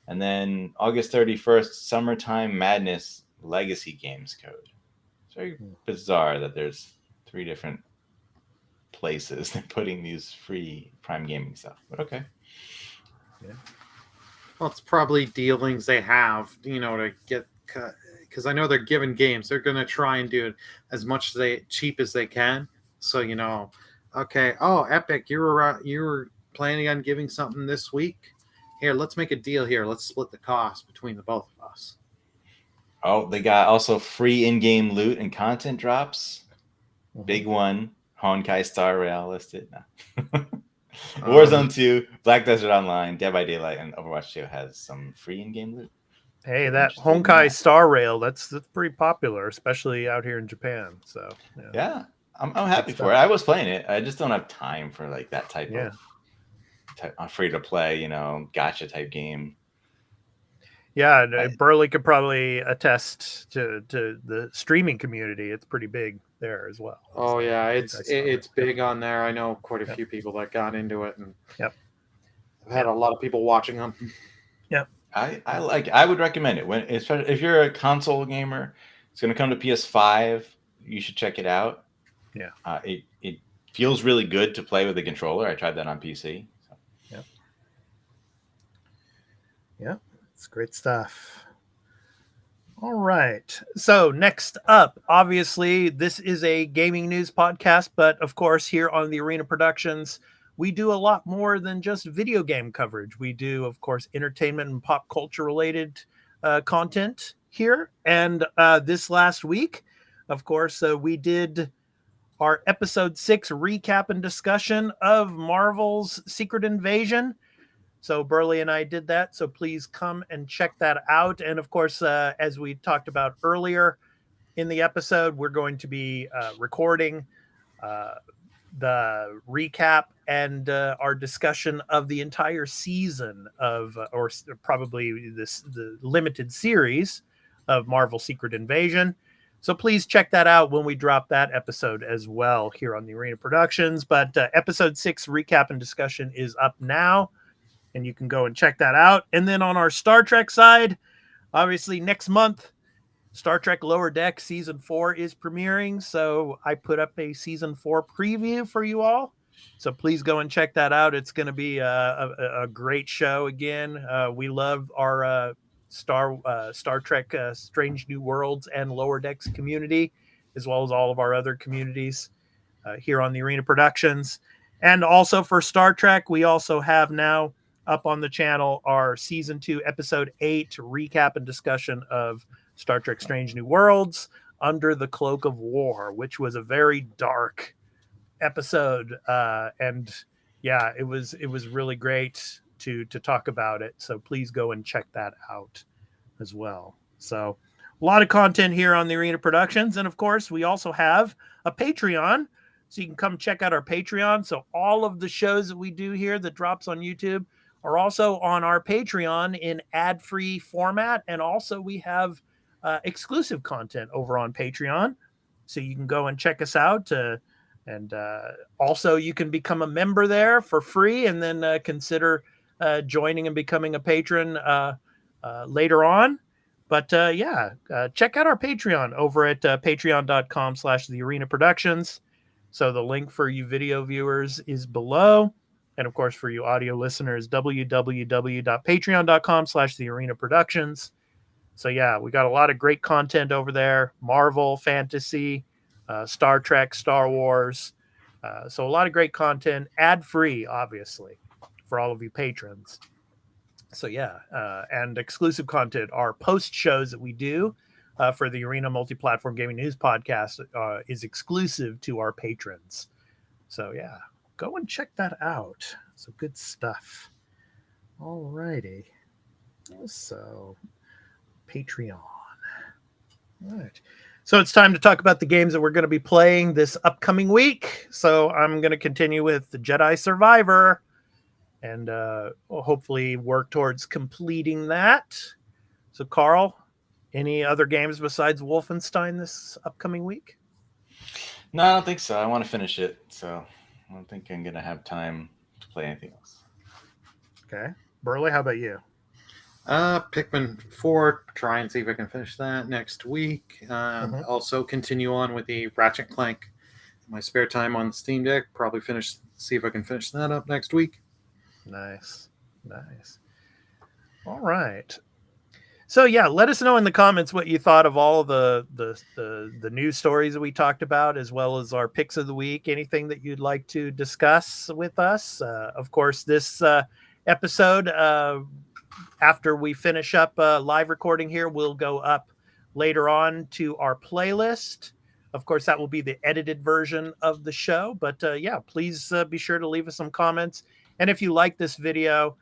And then August 31st, Summertime Madness Legacy Games Code. It's very bizarre that there's 3 different places they're putting these free Prime Gaming stuff. But okay. Well, it's probably dealings they have, to get, because I know they're giving games. They're going to try and do it as much cheap as they can. So, okay, oh, Epic, you were planning on giving something this week. Here, let's make a deal here. Let's split the cost between the both of us. Oh, they got also free in-game loot and content drops. Big one, Honkai Star Rail listed. No. Warzone 2, Black Desert Online, Dead by Daylight, and Overwatch 2 has some free in-game loot. Hey, If that you're interested in Honkai that. Star Rail, that's pretty popular, especially out here in Japan. So Yeah, I'm happy Good for it. I was playing it. I just don't have time for like that type Yeah. of free to play, gotcha type game. Yeah, and Burley could probably attest to the streaming community. It's pretty big there as well. Oh, yeah, I it's saw it. big on there. I know quite a Yep. few people that got into it. And Yep. I've had a lot of people watching them. I would recommend it especially if you're a console gamer. It's going to come to PS5. You should check it out. Yeah. It feels really good to play with a controller. I tried that on PC. So. Yeah, it's great stuff. All right. So next up, obviously, this is a gaming news podcast, but of course, here on the Arena Productions, we do a lot more than just video game coverage. We do, of course, entertainment and pop culture related content here. And this last week, of course, we did our episode 6 recap and discussion of Marvel's Secret Invasion. So Burley and I did that. So please come and check that out. And of course, as we talked about earlier in the episode, we're going to be recording the recap and our discussion of the entire season of, or probably the limited series of Marvel Secret Invasion. So please check that out when we drop that episode as well here on the Arena Productions. But episode 6 recap and discussion is up now, and you can go and check that out. And then on our Star Trek side, obviously next month, Star Trek Lower Deck Season 4 is premiering. So I put up a Season 4 preview for you all. So please go and check that out. It's going to be a great show again. We love our Star Trek Strange New Worlds and Lower Decks community, as well as all of our other communities here on the Arena Productions. And also for Star Trek, we also have now up on the channel our Season 2, Episode 8 recap and discussion of Star Trek Strange New Worlds, Under the Cloak of War, which was a very dark episode. And yeah, it was really great to talk about it. So please go and check that out as well. So a lot of content here on the Arena Productions. And of course, we also have a Patreon. So you can come check out our Patreon. So all of the shows that we do here that drops on YouTube are also on our Patreon in ad-free format. And also we have exclusive content over on Patreon. So you can go and check us out. And also you can become a member there for free and then consider joining and becoming a patron later on. But check out our Patreon over at patreon.com/The Arena Productions. So the link for you video viewers is below. And of course, for you audio listeners, www.patreon.com/The Arena Productions. So yeah, we got a lot of great content over there. Marvel, fantasy, Star Trek, Star Wars. So a lot of great content, ad-free, obviously, for all of you patrons. So yeah, and exclusive content, our post shows that we do for the Arena Multiplatform Gaming News Podcast is exclusive to our patrons. So yeah, go and check that out. So good stuff. All righty. So Patreon. All right. So it's time to talk about the games that we're going to be playing this upcoming week. So I'm going to continue with the Jedi Survivor and we'll hopefully work towards completing that. So Carl, any other games besides Wolfenstein this upcoming week? No, I don't think so. I want to finish it, so I don't think I'm going to have time to play anything else. Okay. Burley, how about you? Pikmin 4, try and see if I can finish that next week. Also continue on with the Ratchet & Clank. My spare time on the Steam Deck, probably see if I can finish that up next week. Nice. All right. So yeah, let us know in the comments what you thought of all of the news stories that we talked about, as well as our picks of the week. Anything that you'd like to discuss with us. Of course, this episode, after we finish up live recording here, will go up later on to our playlist. Of course, that will be the edited version of the show. But yeah, please be sure to leave us some comments. And if you like this video,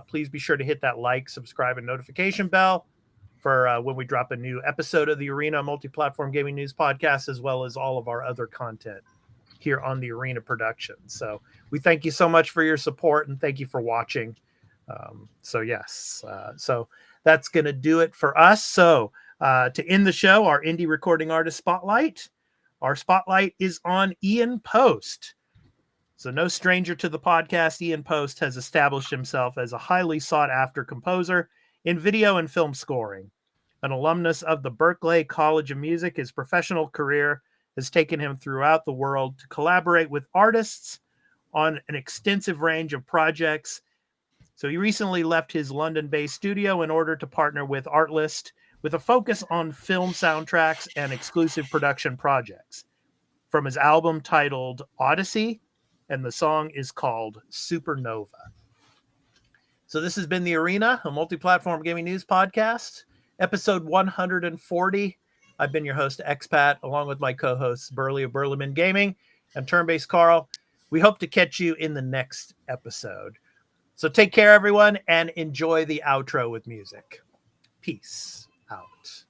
please be sure to hit that like, subscribe, and notification bell for when we drop a new episode of the Arena Multi-Platform Gaming News Podcast, as well as all of our other content here on the Arena Production. So we thank you so much for your support and thank you for watching. So that's going to do it for us. So to end the show, our indie recording artist spotlight. Our spotlight is on Ian Post. So no stranger to the podcast, Ian Post has established himself as a highly sought-after composer in video and film scoring. An alumnus of the Berklee College of Music, his professional career has taken him throughout the world to collaborate with artists on an extensive range of projects. So he recently left his London-based studio in order to partner with Artlist with a focus on film soundtracks and exclusive production projects. From his album titled Odyssey, and the song is called Supernova. So this has been The Arena, a multi-platform gaming news podcast, episode 140. I've been your host, Expat, along with my co-hosts, Burley of Burleman Gaming and Turn-Based Carl. We hope to catch you in the next episode. So take care, everyone, and enjoy the outro with music. Peace out.